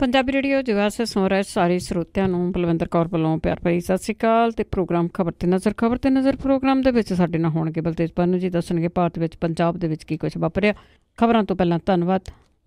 Punjabi radio ਜਗ੍ਹਾ ਸੇ ਸੁਣ ਰਹੇ ਸਾਰੇ ਸਰੋਤਿਆਂ ਨੂੰ ਬਲਵਿੰਦਰ ਕੌਰ ਵੱਲੋਂ ਪਿਆਰ ਭਰੀ ਸਤਿ ਸ਼੍ਰੀ ਅਕਾਲ। ਅਤੇ ਪ੍ਰੋਗਰਾਮ ਖਬਰ 'ਤੇ ਨਜ਼ਰ ਪ੍ਰੋਗਰਾਮ ਦੇ ਵਿੱਚ ਸਾਡੇ ਨਾਲ ਹੋਣਗੇ ਬਲਤੇਜ ਪੰਨੂ ਜੀ, ਦੱਸਣਗੇ ਭਾਰਤ ਵਿੱਚ ਪੰਜਾਬ ਦੇ ਵਿੱਚ ਕੀ ਕੁਛ ਵਾਪਰਿਆ। ਖਬਰਾਂ ਤੋਂ ਪਹਿਲਾਂ ਧੰਨਵਾਦ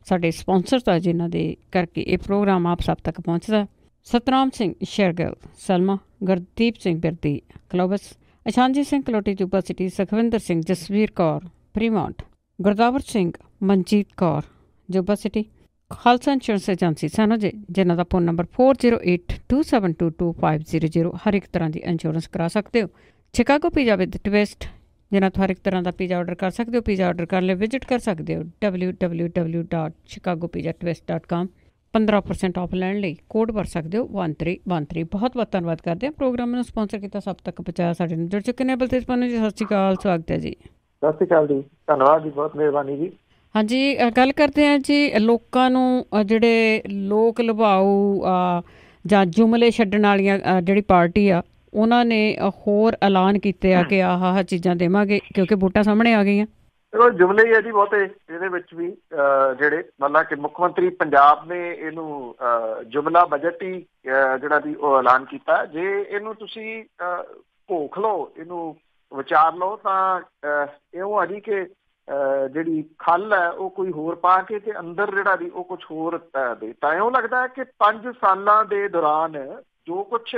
ਸਾਡੇ ਸਪੋਂਸਰ ਦਾ, ਜਿਨ੍ਹਾਂ ਦੇ ਕਰਕੇ ਇਹ ਪ੍ਰੋਗਰਾਮ ਆਪ ਸਭ ਤੱਕ ਪਹੁੰਚਦਾ। ਸਤਨਾਮ ਸਿੰਘ ਸ਼ੇਰਗਿੱਲ, ਸਲਮਾ, ਗੁਰਦੀਪ ਸਿੰਘ ਬਿਰਦੀ, ਕਲੋਬਸ, Ashanjit Singh Kaloti Yuba City, Sukhwinder Singh, Jasvir Kaur Fremont, Gurdawar Singh, Manjit Kaur Yuba City, Khalsa insurance agency ਸਾਨੂੰ ਜਿਨ੍ਹਾਂ ਦਾ ਫੋਨ ਨੰਬਰ 4082722500। ਹਰ ਇੱਕ ਤਰ੍ਹਾਂ ਦੀ ਇੰਸ਼ੋਰੈਂਸ ਕਰਾ ਸਕਦੇ ਹੋ। ਸ਼ਿਕਾਗੋ ਪੀਜ਼ਾ ਵਿਦ ਟਵਿਸਟ, ਜਿਨ੍ਹਾਂ ਤੋਂ ਹਰ ਇੱਕ ਤਰ੍ਹਾਂ ਦਾ ਪੀਜ਼ਾ ਆਰਡਰ ਕਰ ਸਕਦੇ ਹੋ। ਪੀਜ਼ਾ ਆਰਡਰ ਕਰਨ ਲਈ ਵਿਜ਼ਿਟ ਕਰ ਸਕਦੇ ਹੋ www.chicagopizzatwist.com। 15% ਆਫ ਲੈਣ ਲਈ ਕੋਡ ਭਰ ਸਕਦੇ ਹੋ 1313। ਬਹੁਤ ਬਹੁਤ ਧੰਨਵਾਦ ਕਰਦੇ ਹਾਂ। ਪ੍ਰੋਗਰਾਮ ਨੂੰ ਸਪੋਂਸਰ ਕੀਤਾ, ਸਭ ਤੱਕ ਪਹੁੰਚਾਇਆ, ਸਾਡੇ ਨਾਲ ਜੁੜ ਚੁੱਕੇ ਨੇ ਬਲਤੇਜ ਪੰਨੂ ਜੀ। ਸਤਿ ਸ਼੍ਰੀ ਅਕਾਲ, ਸਵਾਗਤ ਹੈ ਜੀ। ਸਤਿ ਸ਼੍ਰੀ ਅਕਾਲ ਜੀ, ਧੰਨਵਾਦ ਜੀ, ਬਹੁਤ ਮਿਹਰਬਾਨੀ ਜੀ। ਹਾਂਜੀ, ਗੱਲ ਕਰਦੇ ਹਾਂ ਜੀ ਲੋਕਾਂ ਨੂੰ ਜਿਹੜੇ ਲੋਕ ਲੁਭਾਊ ਜਾਂ ਜੁਮਲੇ ਛੱਡਣ ਵਾਲੀਆਂ ਜਿਹੜੀ ਪਾਰਟੀ ਆ, ਉਹਨਾਂ ਨੇ ਹੋਰ ਐਲਾਨ ਕੀਤੇ ਆ ਕਿ ਆਹ ਚੀਜ਼ਾਂ ਦੇਵਾਂਗੇ ਕਿਉਂਕਿ ਵੋਟਾਂ ਸਾਹਮਣੇ ਆ ਗਈਆਂ। ਚਲੋ ਜੁਮਲੇ ਹੀ ਹੈ ਜੀ ਬਹੁਤੇ ਇਹਦੇ ਵਿੱਚ ਵੀ, ਜਿਹੜੇ ਮਤਲਬ ਕਿ ਮੁੱਖ ਮੰਤਰੀ ਪੰਜਾਬ ਨੇ ਇਹਨੂੰ ਜੁਮਲਾ ਬਜਟ ਹੀ ਜਿਹੜਾ ਵੀ ਉਹ ਐਲਾਨ ਕੀਤਾ। ਜੇ ਇਹਨੂੰ ਤੁਸੀਂ ਭੋਖ ਲਓ, ਇਹਨੂੰ ਵਿਚਾਰ ਲਓ, ਤਾਂ ਇਉਂ ਆ ਜੀ ਕਿ ਜਿਹੜੀ ਖੱਲ ਹੈ ਉਹ ਕੋਈ ਹੋਰ ਪਾ ਕੇ ਤੇ ਅੰਦਰ ਜਿਹੜਾ ਵੀ ਉਹ ਕੁਛ ਹੋਰ ਦੇ। ਤਾਂ ਇਉਂ ਲੱਗਦਾ ਹੈ ਕਿ 5 ਸਾਲਾਂ ਦੇ ਦੌਰਾਨ ਜੋ ਕੁਛ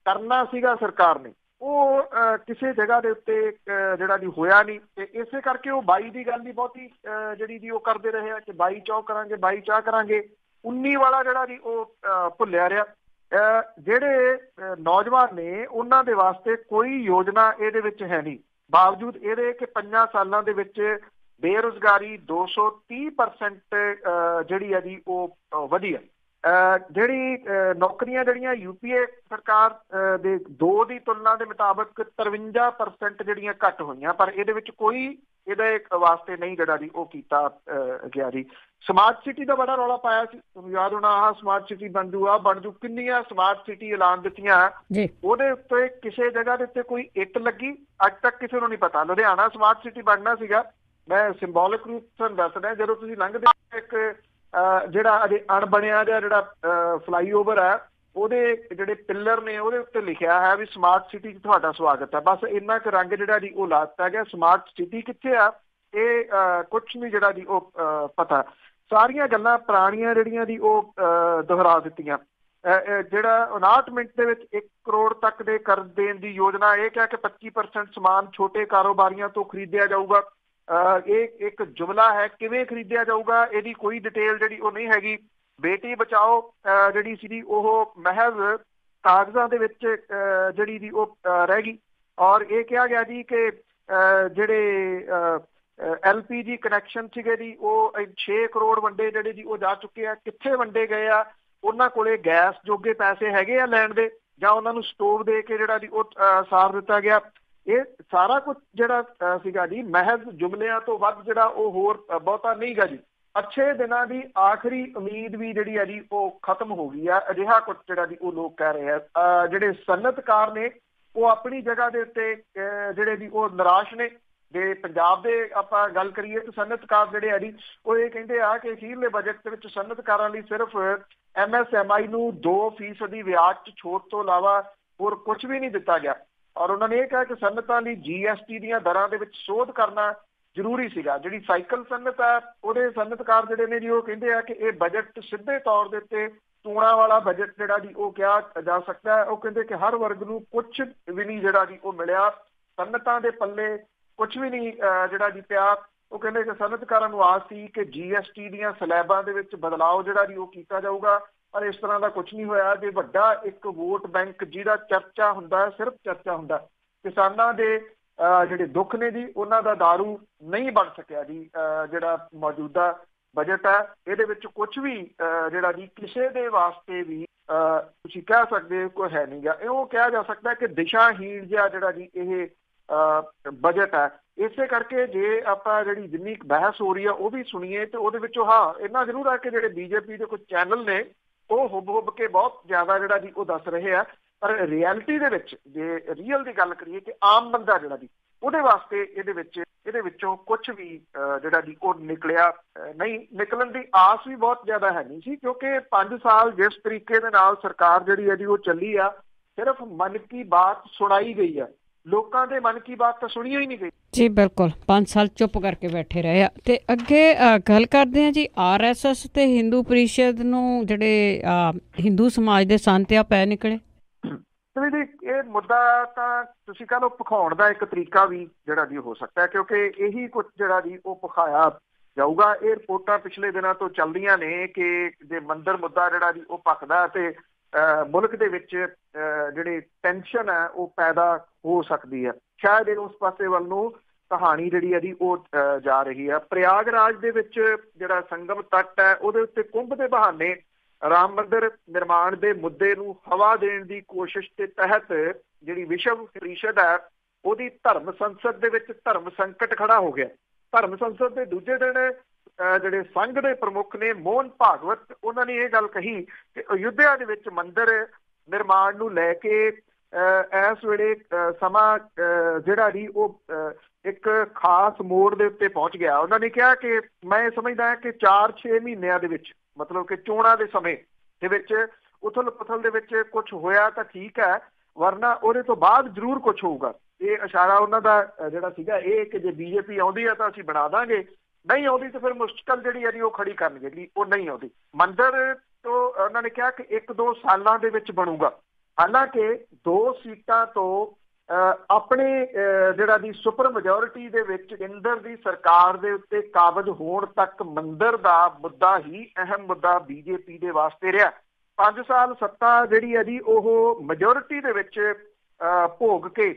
ਕਰਨਾ ਸੀਗਾ ਸਰਕਾਰ ਨੇ, ਉਹ ਕਿਸੇ ਜਗ੍ਹਾ ਦੇ ਉੱਤੇ ਜਿਹੜਾ ਵੀ ਹੋਇਆ ਨਹੀਂ। ਤੇ ਇਸੇ ਕਰਕੇ ਉਹ 22 ਦੀ ਗੱਲ ਹੀ ਬਹੁਤੀ ਜਿਹੜੀ ਵੀ ਉਹ ਕਰਦੇ ਰਹੇ ਆ ਕਿ 22 ਚੌ ਕਰਾਂਗੇ, 22 ਚਾਹ ਕਰਾਂਗੇ। 19 ਵਾਲਾ ਜਿਹੜਾ ਵੀ ਉਹ ਭੁੱਲਿਆ ਰਿਹਾ। ਜਿਹੜੇ ਨੌਜਵਾਨ ਨੇ ਉਹਨਾਂ ਦੇ ਵਾਸਤੇ ਕੋਈ ਯੋਜਨਾ ਇਹਦੇ ਵਿੱਚ ਹੈ ਨਹੀਂ, ਬਾਵਜੂਦ ਇਹਦੇ ਕਿ 5 ਸਾਲਾਂ ਦੇ ਵਿੱਚ ਬੇਰੁਜ਼ਗਾਰੀ 230% ਜਿਹੜੀ ਹੈ ਜੀ ਉਹ ਵਧੀ ਹੈ। ਜਿਹੜੀ ਨੌਕਰੀਆਂ ਜਿਹੜੀਆਂ UPA ਸਰਕਾਰ ਦੇ 2 ਦੀ ਤੁਲਨਾ ਦੇ ਮੁਤਾਬਕ 53% ਜਿਹੜੀਆਂ ਘੱਟ ਹੋਈਆਂ, ਪਰ ਇਹਦੇ ਵਿੱਚ ਕੋਈ ਇਹਦੇ ਵਾਸਤੇ ਨਹੀਂ ਜਿਹੜਾ ਜੀ ਉਹ ਕੀਤਾ ਗਿਆ ਜੀ। ਸਮਾਰਟ ਸਿਟੀ ਦਾ ਬੜਾ ਰੌਲਾ ਪਾਇਆ ਸੀ, ਤੁਹਾਨੂੰ ਯਾਦ ਹੋਣਾ, ਆਹ ਸਮਾਰਟ ਸਿਟੀ ਬਣ ਜੂ, ਕਿੰਨੀਆਂ ਸਮਾਰਟ ਸਿਟੀ ਐਲਾਨ ਦਿੱਤੀਆਂ, ਉਹਦੇ ਉੱਤੇ ਕਿਸੇ ਜਗ੍ਹਾ ਦੇ ਉੱਤੇ ਕੋਈ ਇੱਟ ਲੱਗੀ ਅੱਜ ਤੱਕ ਕਿਸੇ ਨੂੰ ਨਹੀਂ ਪਤਾ। ਲੁਧਿਆਣਾ ਸਮਾਰਟ ਸਿਟੀ ਬਣਨਾ ਸੀਗਾ, ਮੈਂ ਸਿੰਬੋਲਿਕ ਰੂਪ ਤੁਹਾਨੂੰ ਦੱਸ ਰਿਹਾ, ਜਦੋਂ ਤੁਸੀਂ ਲੰਘਦੇ ਇੱਕ ਜਿਹੜਾ ਅਜੇ ਅਣਬਣਿਆ ਜਿਹਾ ਜਿਹੜਾ ਫਲਾਈਓਵਰ ਹੈ, ਉਹਦੇ ਜਿਹੜੇ ਪਿੱਲਰ ਨੇ ਉਹਦੇ ਉੱਤੇ ਲਿਖਿਆ ਹੈ ਵੀ ਸਮਾਰਟ ਸਿਟੀ 'ਚ ਤੁਹਾਡਾ ਸਵਾਗਤ ਹੈ। ਬਸ ਇੰਨਾ ਕੁ ਰੰਗ ਜਿਹੜਾ ਜੀ ਉਹ ਲਾ ਦਿੱਤਾ ਗਿਆ। ਸਮਾਰਟ ਸਿਟੀ ਕਿੱਥੇ ਆ ਇਹ ਕੁਛ ਨਹੀਂ ਜਿਹੜਾ ਜੀ ਉਹ ਪਤਾ। ਸਾਰੀਆਂ ਗੱਲਾਂ ਪੁਰਾਣੀਆਂ ਜਿਹੜੀਆਂ ਦੀ ਉਹ ਦੁਹਰਾ ਦਿੱਤੀਆਂ। ਜਿਹੜਾ 59 ਮਿੰਟ ਦੇ ਵਿੱਚ 1 ਕਰੋੜ ਤੱਕ ਦੇ ਕਰਜ਼ ਦੇਣ ਦੀ ਯੋਜਨਾ, ਇਹ ਕਿਹਾ ਕਿ 25% ਸਮਾਨ ਛੋਟੇ ਕਾਰੋਬਾਰੀਆਂ ਤੋਂ ਖਰੀਦਿਆ ਜਾਊਗਾ। ਇਹ ਇੱਕ ਜੁਮਲਾ ਹੈ, ਕਿਵੇਂ ਖਰੀਦਿਆ ਜਾਊਗਾ ਇਹਦੀ ਕੋਈ ਡਿਟੇਲ ਜਿਹੜੀ ਉਹ ਨਹੀਂ ਹੈਗੀ। ਬੇਟੀ ਬਚਾਓ ਜਿਹੜੀ ਸੀ ਉਹ ਮਹਿਜ਼ ਕਾਗਜ਼ਾਂ ਦੇ ਵਿੱਚ ਜਿਹੜੀ ਦੀ ਉਹ ਰਹਿ ਗਈ। ਔਰ ਇਹ ਕਿਹਾ ਗਿਆ ਜੀ ਕਿ ਜਿਹੜੇ LPG ਕਨੈਕਸ਼ਨ ਸੀਗੇ ਜੀ ਉਹ 6 ਕਰੋੜ ਵੰਡੇ ਜਿਹੜੇ ਜੀ ਉਹ ਜਾ ਚੁੱਕੇ ਆ। ਕਿੱਥੇ ਵੰਡੇ ਗਏ ਆ? ਉਹਨਾਂ ਕੋਲੇ ਗੈਸ ਜੋਗੇ ਪੈਸੇ ਹੈਗੇ ਆ ਲੈਣ ਦੇ, ਜਾਂ ਉਹਨਾਂ ਨੂੰ ਸਟੋਵ ਦੇ ਕੇ ਜਿਹੜਾ ਜੀ ਉਹ ਸਾਰ ਦਿੱਤਾ ਗਿਆ? ਇਹ ਸਾਰਾ ਕੁਝ ਜਿਹੜਾ ਸੀਗਾ ਜੀ ਮਹਿਜ਼ ਜੁਮਲਿਆਂ ਤੋਂ ਵੱਧ ਜਿਹੜਾ ਉਹ ਹੋਰ ਬਹੁਤਾ ਨਹੀਂ ਗਾ ਜੀ। ਅੱਛੇ ਦਿਨਾਂ ਦੀ ਆਖਰੀ ਉਮੀਦ ਵੀ ਜਿਹੜੀ ਹੈ ਜੀ ਉਹ ਖਤਮ ਹੋ ਗਈ ਆ। ਅਜਿਹਾ ਕੁਝ ਜਿਹੜਾ ਜੀ ਉਹ ਲੋਕ ਕਹਿ ਰਹੇ ਆ। ਜਿਹੜੇ ਸਨਅਤਕਾਰ ਨੇ ਉਹ ਆਪਣੀ ਜਗ੍ਹਾ ਦੇ ਉੱਤੇ ਜਿਹੜੇ ਜੀ ਉਹ ਨਿਰਾਸ਼ ਨੇ। ਜੇ ਪੰਜਾਬ ਦੇ ਆਪਾਂ ਗੱਲ ਕਰੀਏ ਤਾਂ ਸਨਅਤਕਾਰ ਜਿਹੜੇ ਆ ਜੀ ਉਹ ਇਹ ਕਹਿੰਦੇ ਆ ਕਿ ਅਖੀਰਲੇ ਬਜਟ ਦੇ ਵਿੱਚ ਸਨਅਤਕਾਰਾਂ ਲਈ ਸਿਰਫ MSMI ਨੂੰ 2% ਵਿਆਜ 'ਚ ਛੋਟ ਤੋਂ ਇਲਾਵਾ ਹੋਰ ਕੁਝ ਵੀ ਨਹੀਂ ਦਿੱਤਾ ਗਿਆ। ਔਰ ਉਹਨਾਂ ਨੇ ਇਹ ਕਿਹਾ ਕਿ ਸਨਅਤਾਂ ਲਈ GST ਦੀਆਂ ਦਰਾਂ ਦੇ ਵਿੱਚ ਸੋਧ ਕਰਨਾ ਜ਼ਰੂਰੀ ਸੀਗਾ। ਜਿਹੜੀ ਸਾਈਕਲ ਸਨਅਤ ਹੈ ਉਹਦੇ ਸਨਅਤਕਾਰ ਜਿਹੜੇ ਨੇ ਜੀ ਉਹ ਕਹਿੰਦੇ ਆ ਕਿ ਇਹ ਬਜਟ ਸਿੱਧੇ ਤੌਰ ਦੇ ਉੱਤੇ ਟੂਣਾ ਵਾਲਾ ਬਜਟ ਜਿਹੜਾ ਜੀ ਉਹ ਕਿਹਾ ਜਾ ਸਕਦਾ ਹੈ। ਉਹ ਕਹਿੰਦੇ ਕਿ ਹਰ ਵਰਗ ਨੂੰ ਕੁਛ ਵੀ ਨਹੀਂ ਜਿਹੜਾ ਜੀ ਉਹ ਮਿਲਿਆ, ਸਨਅਤਾਂ ਦੇ ਪੱਲੇ ਕੁਛ ਵੀ ਨਹੀਂ ਜਿਹੜਾ ਜੀ ਪਿਆ। ਉਹ ਕਹਿੰਦੇ ਕਿ ਸਨਅਤਕਾਰਾਂ ਨੂੰ ਆਸ ਸੀ ਕਿ GST ਦੀਆਂ ਸਲੈਬਾਂ ਦੇ ਵਿੱਚ ਬਦਲਾਅ ਜਿਹੜਾ ਜੀ ਉਹ ਕੀਤਾ ਜਾਊਗਾ, ਪਰ ਇਸ ਤਰ੍ਹਾਂ ਦਾ ਕੁਛ ਨਹੀਂ ਹੋਇਆ। ਜੇ ਵੱਡਾ ਇੱਕ ਵੋਟ ਬੈਂਕ ਜਿਹਦਾ ਚਰਚਾ ਹੁੰਦਾ, ਸਿਰਫ ਚਰਚਾ ਹੁੰਦਾ, ਕਿਸਾਨਾਂ ਦੇ ਜਿਹੜੇ ਦੁੱਖ ਨੇ ਜੀ ਉਹਨਾਂ ਦਾ ਦਾਰੂ ਨਹੀਂ ਬਣ ਸਕਿਆ ਜੀ। ਜਿਹੜਾ ਮੌਜੂਦਾ ਬਜਟ ਹੈ ਇਹਦੇ ਵਿੱਚ ਕੁਛ ਵੀ ਜਿਹੜਾ ਜੀ ਕਿਸੇ ਦੇ ਵਾਸਤੇ ਵੀ ਤੁਸੀਂ ਕਹਿ ਸਕਦੇ ਕੋਈ ਹੈ ਨਹੀਂ ਗਾ। ਇਉਂ ਕਿਹਾ ਜਾ ਸਕਦਾ ਕਿ ਦਿਸ਼ਾਹੀਣ ਜਿਹਾ ਜਿਹੜਾ ਜੀ ਇਹ ਬਜਟ ਹੈ। ਇਸੇ ਕਰਕੇ ਜੇ ਆਪਾਂ ਜਿਹੜੀ ਜਿੰਨੀ ਬਹਿਸ ਹੋ ਰਹੀ ਆ ਉਹ ਵੀ ਸੁਣੀਏ ਤੇ ਉਹਦੇ ਵਿੱਚੋਂ ਹਾਂ ਇੰਨਾ ਜ਼ਰੂਰ ਹੈ ਕਿ ਜਿਹੜੇ BJP ਦੇ ਕੁਝ ਚੈਨਲ ਨੇ ਉਹ ਹੁੱਬ ਕੇ ਬਹੁਤ ਜ਼ਿਆਦਾ ਜਿਹੜਾ ਜੀ ਉਹ ਦੱਸ ਰਹੇ ਆ, ਪਰ ਰਿਐਲਿਟੀ ਦੇ ਵਿੱਚ ਜੇ ਰੀਅਲ ਦੀ ਗੱਲ ਕਰੀਏ ਕਿ ਆਮ ਬੰਦਾ ਜਿਹੜਾ ਜੀ ਉਹਦੇ ਵਾਸਤੇ ਇਹਦੇ ਵਿੱਚ ਇਹਦੇ ਵਿੱਚੋਂ ਕੁਝ ਵੀ ਜਿਹੜਾ ਜੀ ਉਹ ਨਿਕਲਿਆ ਨਹੀਂ। ਨਿਕਲਣ ਦੀ ਆਸ ਵੀ ਬਹੁਤ ਜ਼ਿਆਦਾ ਹੈ ਨਹੀਂ ਸੀ, ਕਿਉਂਕਿ 5 ਸਾਲ ਜਿਸ ਤਰੀਕੇ ਦੇ ਨਾਲ ਸਰਕਾਰ ਜਿਹੜੀ ਹੈ ਜੀ ਉਹ ਚੱਲੀ ਆ, ਸਿਰਫ ਮਨ ਕੀ ਬਾਤ ਸੁਣਾਈ ਗਈ ਆ, ਲੋਕਾਂ ਦੇ ਮਨ ਕੀ ਬਾਤ ਤਾਂ ਸੁਣੀ ਹੀ ਨਹੀਂ ਗਈ। ਜੀ ਬਿਲਕੁਲ 5 ਸਾਲ ਚੁੱਪ ਕਰਕੇ ਬੈਠੇ ਰਹੇ ਆ। ਤੇ ਅੱਗੇ ਗੱਲ ਕਰਦੇ ਹਾਂ ਜੀ RSS ਤੇ ਹਿੰਦੂ ਪਰਿਸ਼ਦ ਨੂੰ, ਜਿਹੜੇ ਹਿੰਦੂ ਸਮਾਜ ਦੇ ਸੰਤ ਆ ਪੈ ਨਿਕਲੇ। ਜੀ ਇਹ ਮੁੱਦਾ ਤਾਂ ਤੁਸੀਂ ਕਹ ਲਓ ਭਖਾਉਣ ਦਾ ਇੱਕ ਤਰੀਕਾ ਵੀ ਜਿਹੜਾ ਜੀ ਹੋ ਸਕਦਾ ਹੈ, ਕਿਉਂਕਿ ਇਹੀ ਕੁਝ ਜਿਹੜਾ ਜੀ ਉਹ ਭਖਾਇਆ ਜਾਊਗਾ। ਇਹ ਰਿਪੋਰਟਾਂ ਪਿਛਲੇ ਦਿਨਾਂ ਤੋਂ ਚੱਲਦੀਆਂ ਨੇ ਕਿ ਜੇ ਮੰਦਰ ਮੁੱਦਾ ਜਿਹੜਾ ਜੀ ਉਹ ਭਖਦਾ ਤੇ ਮੁਲਕ ਦੇ ਵਿੱਚ ਜਿਹੜੀ ਟੈਨਸ਼ਨ ਹੈ ਉਹ ਪੈਦਾ ਹੋ ਸਕਦੀ ਹੈ। ਸ਼ਾਇਦ ਇਹ ਉਸ ਪਾਸੇ ਵੱਲ ਨੂੰ ਕਹਾਣੀ ਜਿਹੜੀ ਹੈ ਜੀ ਉਹ ਜਾ ਰਹੀ ਹੈ। ਪ੍ਰਯਾਗਰਾਜ ਦੇ ਵਿੱਚ ਜਿਹੜਾ ਸੰਗਮ ਤੱਟ ਹੈ ਉਹਦੇ ਉੱਤੇ ਕੁੰਭ ਦੇ ਬਹਾਨੇ ਰਾਮ ਮੰਦਿਰ ਨਿਰਮਾਣ ਦੇ ਮੁੱਦੇ ਨੂੰ ਹਵਾ ਦੇਣ ਦੀ ਕੋਸ਼ਿਸ਼ ਦੇ ਤਹਿਤ ਜਿਹੜੀ ਵਿਸ਼ਵ ਪਰਿਸ਼ਦ ਹੈ ਉਹਦੀ ਧਰਮ ਸੰਸਦ ਦੇ ਵਿੱਚ ਧਰਮ ਸੰਕਟ ਖੜਾ ਹੋ ਗਿਆ। ਧਰਮ ਸੰਸਦ ਦੇ ਦੂਜੇ ਦਿਨ ਜਿਹੜੇ ਸੰਘ ਦੇ ਪ੍ਰਮੁੱਖ ਨੇ ਮੋਹਨ ਭਾਗਵਤ, ਉਹਨਾਂ ਨੇ ਇਹ ਗੱਲ ਕਹੀ ਕਿ ਅਯੁੱਧਿਆ ਦੇ ਵਿੱਚ ਮੰਦਿਰ ਨਿਰਮਾਣ ਨੂੰ ਲੈ ਕੇ ਇਸ ਵੇਲੇ ਸਮਾਂ ਜਿਹੜਾ ਜੀ ਉਹ ਇੱਕ ਖਾਸ ਮੋੜ ਦੇ ਉੱਤੇ ਪਹੁੰਚ ਗਿਆ। ਉਹਨਾਂ ਨੇ ਕਿਹਾ ਕਿ ਮੈਂ ਸਮਝਦਾ ਹਾਂ ਕਿ 4-6 ਮਹੀਨਿਆਂ ਦੇ ਵਿੱਚ, ਮਤਲਬ ਕਿ ਚੋਣਾਂ ਦੇ ਸਮੇਂ ਦੇ ਵਿੱਚ ਉਥਲ ਪੁਥਲ ਦੇ ਵਿੱਚ ਕੁਝ ਹੋਇਆ ਤਾਂ ਠੀਕ ਹੈ, ਵਰਨਾ ਉਹਦੇ ਤੋਂ ਬਾਅਦ ਜ਼ਰੂਰ ਕੁਝ ਹੋਊਗਾ। ਇਹ ਇਸ਼ਾਰਾ ਉਹਨਾਂ ਦਾ ਜਿਹੜਾ ਸੀਗਾ ਇਹ ਕਿ ਜੇ BJP ਆਉਂਦੀ ਹੈ ਤਾਂ ਅਸੀਂ ਬਣਾ ਦਾਂਗੇ, ਨਹੀਂ ਆਉਂਦੀ ਤਾਂ ਫਿਰ ਮੁਸ਼ਕਲ ਜਿਹੜੀ ਹੈ ਜੀ ਉਹ ਖੜੀ ਕਰਨਗੇ ਜੀ, ਉਹ ਨਹੀਂ ਆਉਂਦੀ। ਮੰਦਿਰ ਤੋਂ ਉਹਨਾਂ ਨੇ ਕਿਹਾ ਕਿ 1-2 ਸਾਲਾਂ ਦੇ ਵਿੱਚ ਬਣੂਗਾ। ਹਾਲਾਂਕਿ 2 ਸੀਟਾਂ ਤੋਂ ਆਪਣੇ ਜਿਹੜਾ ਦੀ ਸੁਪਰ ਮੈਜੋਰਿਟੀ ਦੇ ਵਿੱਚ ਕੇਂਦਰ ਦੀ ਸਰਕਾਰ ਦੇ ਉੱਤੇ ਕਾਬਜ਼ ਹੋਣ ਤੱਕ ਮੰਦਿਰ ਦਾ ਮੁੱਦਾ ਹੀ ਅਹਿਮ ਮੁੱਦਾ BJP ਦੇ ਵਾਸਤੇ ਰਿਹਾ। 5 ਸਾਲ ਸੱਤਾ ਜਿਹੜੀ ਹੈ ਜੀ ਉਹ ਮੈਜੋਰਿਟੀ ਦੇ ਵਿੱਚ ਭੋਗ ਕੇ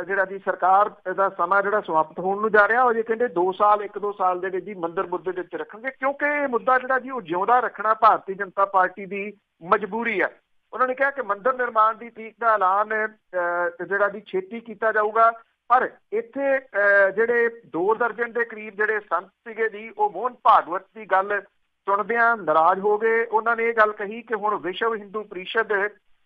ਜਿਹੜਾ ਜੀ ਸਰਕਾਰ ਦਾ ਸਮਾਂ ਜਿਹੜਾ ਸਮਾਪਤ ਹੋਣ ਨੂੰ ਜਾ ਰਿਹਾ, ਉਹ ਜੇ ਕਹਿੰਦੇ 2 ਸਾਲ 1-2 ਸਾਲ ਦੇ ਵਿੱਚ ਜੀ ਮੰਦਿਰ ਮੁੱਦੇ ਦੇ ਉੱਤੇ ਰੱਖਣਗੇ, ਕਿਉਂਕਿ ਇਹ ਮੁੱਦਾ ਜਿਹੜਾ ਜੀ ਉਹ ਜਿਉਂਦਾ ਰੱਖਣਾ ਭਾਰਤੀ ਜਨਤਾ ਪਾਰਟੀ ਦੀ ਮਜਬੂਰੀ ਹੈ। ਉਹਨਾਂ ਨੇ ਕਿਹਾ ਕਿ ਮੰਦਿਰ ਨਿਰਮਾਣ ਦੀ ਤਰੀਕ ਦਾ ਐਲਾਨ ਜਿਹੜਾ ਜੀ ਛੇਤੀ ਕੀਤਾ ਜਾਊਗਾ, ਪਰ ਇੱਥੇ ਜਿਹੜੇ 2 ਦਰਜਨ ਦੇ ਕਰੀਬ ਜਿਹੜੇ ਸੰਤ ਸੀਗੇ ਜੀ ਉਹ ਮੋਹਨ ਭਾਗਵਤ ਦੀ ਗੱਲ ਸੁਣਦਿਆਂ ਨਾਰਾਜ਼ ਹੋ ਗਏ। ਉਹਨਾਂ ਨੇ ਇਹ ਗੱਲ ਕਹੀ ਕਿ ਹੁਣ ਵਿਸ਼ਵ ਹਿੰਦੂ ਪਰਿਸ਼ਦ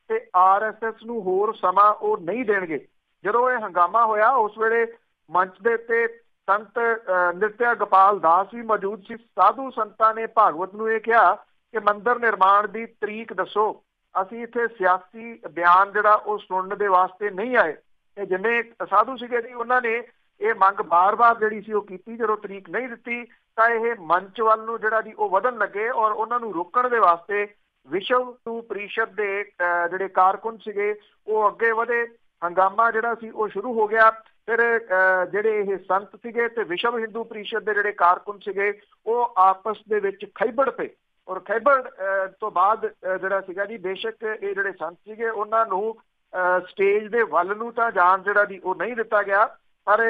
ਤੇ RSS ਨੂੰ ਹੋਰ ਸਮਾਂ ਉਹ ਨਹੀਂ ਦੇਣਗੇ। ਜਦੋਂ ਇਹ ਹੰਗਾਮਾ ਹੋਇਆ ਉਸ ਵੇਲੇ ਮੰਚ ਦੇ ਉੱਤੇ ਸੰਤ ਨਿਰਤਿਆ ਗੋਪਾਲ ਦਾਸ ਵੀ ਮੌਜੂਦ ਸੀ। ਸਾਧੂ ਸੰਤਾਂ ਨੇ ਭਾਗਵਤ ਨੂੰ ਇਹ ਕਿਹਾ ਕਿ ਮੰਦਿਰ ਨਿਰਮਾਣ ਦੀ ਤਰੀਕ ਦੱਸੋ, ਅਸੀਂ ਇੱਥੇ ਸਿਆਸੀ ਬਿਆਨ ਜਿਹੜਾ ਉਹ ਸੁਣਨ ਦੇ ਵਾਸਤੇ ਨਹੀਂ ਆਏ। ਤੇ ਜਿੰਨੇ ਸਾਧੂ ਸੀਗੇ ਜੀ ਉਹਨਾਂ ਨੇ ਇਹ ਮੰਗ ਬਾਰ-ਬਾਰ ਜਿਹੜੀ ਸੀ ਉਹ ਕੀਤੀ। ਜਦੋਂ ਤਰੀਕ ਨਹੀਂ ਦਿੱਤੀ ਤਾਂ ਇਹ ਮੰਚ ਵੱਲ ਨੂੰ ਜਿਹੜਾ ਜੀ ਉਹ ਵਧਣ ਲੱਗੇ ਔਰ ਉਹਨਾਂ ਨੂੰ ਰੋਕਣ ਦੇ ਵਾਸਤੇ ਵਿਸ਼ਵ ਹਿੰਦੂ ਪਰਿਸ਼ਦ ਦੇ ਜਿਹੜੇ ਕਾਰਕੁਨ ਸੀਗੇ ਉਹ ਅੱਗੇ ਵਧੇ। ਹੰਗਾਮਾ ਜਿਹੜਾ ਸੀ ਉਹ ਸ਼ੁਰੂ ਹੋ ਗਿਆ। ਫਿਰ ਜਿਹੜੇ ਇਹ ਸੰਤ ਸੀਗੇ ਤੇ ਵਿਸ਼ਵ ਹਿੰਦੂ ਪਰਿਸ਼ਦ ਦੇ ਜਿਹੜੇ ਕਾਰਕੁਨ ਸੀਗੇ ਉਹ ਆਪਸ ਦੇ ਵਿੱਚ ਖੈਬੜ ਪਏ ਔਰ ਖੈਬੜ ਤੋਂ ਬਾਅਦ ਜਿਹੜਾ ਸੀਗਾ ਜੀ ਬੇਸ਼ੱਕ ਇਹ ਜਿਹੜੇ ਸੰਤ ਸੀਗੇ ਉਹਨਾਂ ਨੂੰ ਸਟੇਜ ਦੇ ਵੱਲ ਨੂੰ ਤਾਂ ਜਾਣ ਜਿਹੜਾ ਜੀ ਉਹ ਨਹੀਂ ਦਿੱਤਾ ਗਿਆ, ਪਰ